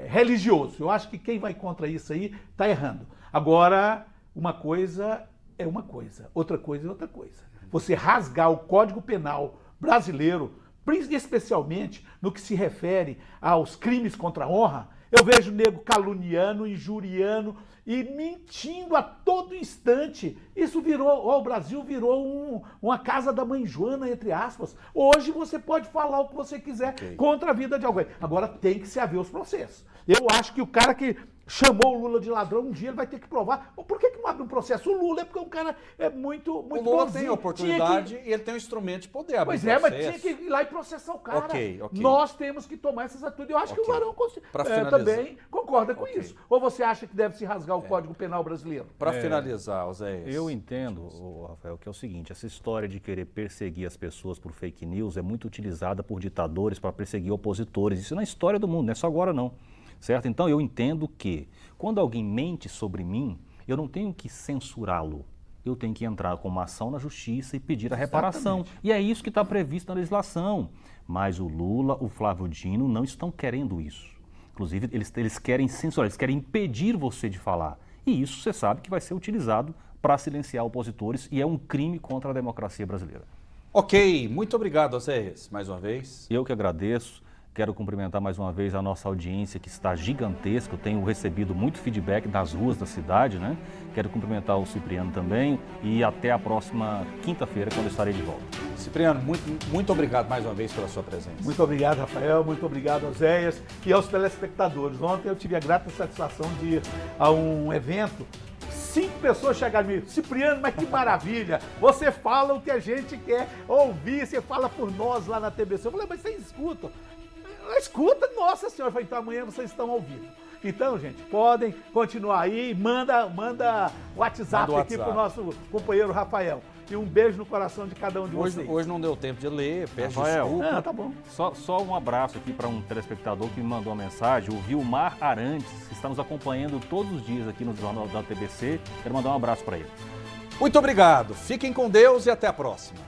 religioso. Eu acho que quem vai contra isso aí está errando. Agora, uma coisa é uma coisa, outra coisa é outra coisa. Você rasgar o Código Penal brasileiro, especialmente no que se refere aos crimes contra a honra, eu vejo o nego caluniando, injuriando e mentindo a todo instante. Isso virou, o Brasil virou uma casa da mãe Joana, entre aspas. Hoje você pode falar o que você quiser contra a vida de alguém. Agora tem que se haver os processos. Eu acho que o cara que chamou o Lula de ladrão, um dia ele vai ter que provar. Por que não abre um processo? O Lula é porque o cara é muito O Lula bonzinho. Tem oportunidade e ele tem um instrumento de poder abrir processo. Mas tinha que ir lá e processar o cara. Nós temos que tomar essas atitudes. Eu acho que o Varão também concorda com isso. Ou você acha que deve se rasgar o Código Penal brasileiro? Para finalizar, José. Eu entendo, Rafael, que é o seguinte, essa história de querer perseguir as pessoas por fake news é muito utilizada por ditadores para perseguir opositores. Isso na história do mundo, não é só agora não. Certo? Então eu entendo que quando alguém mente sobre mim, eu não tenho que censurá-lo. Eu tenho que entrar com uma ação na justiça e pedir a reparação. E é isso que está previsto na legislação. Mas o Lula, o Flávio Dino não estão querendo isso. Inclusive, eles querem censurar, eles querem impedir você de falar. E isso você sabe que vai ser utilizado para silenciar opositores e é um crime contra a democracia brasileira. Ok, muito obrigado, Oséias, mais uma vez. Eu que agradeço. Quero cumprimentar mais uma vez a nossa audiência que está gigantesca. Eu tenho recebido muito feedback das ruas da cidade, né? Quero cumprimentar o Cipriano também e até a próxima quinta-feira, quando eu estarei de volta. Cipriano, muito obrigado mais uma vez pela sua presença. Muito obrigado, Rafael. Muito obrigado, Oséias, e aos telespectadores. Ontem eu tive a grata satisfação de ir a um evento. 5 pessoas chegaram e me disseram: Cipriano, mas que maravilha! Você fala o que a gente quer ouvir, você fala por nós lá na TBC. Eu falei: mas vocês escutam? Escuta, nossa senhora. Eu falei: então amanhã vocês estão ao vivo. Então, gente, podem continuar aí, manda WhatsApp aqui pro nosso companheiro Rafael. E um beijo no coração de cada um de vocês. Hoje não deu tempo de ler, peço Rafael, desculpa. Ah, tá bom. Só um abraço aqui para um telespectador que me mandou uma mensagem, o Vilmar Arantes, que está nos acompanhando todos os dias aqui no Jornal da TBC. Quero mandar um abraço para ele. Muito obrigado, fiquem com Deus e até a próxima.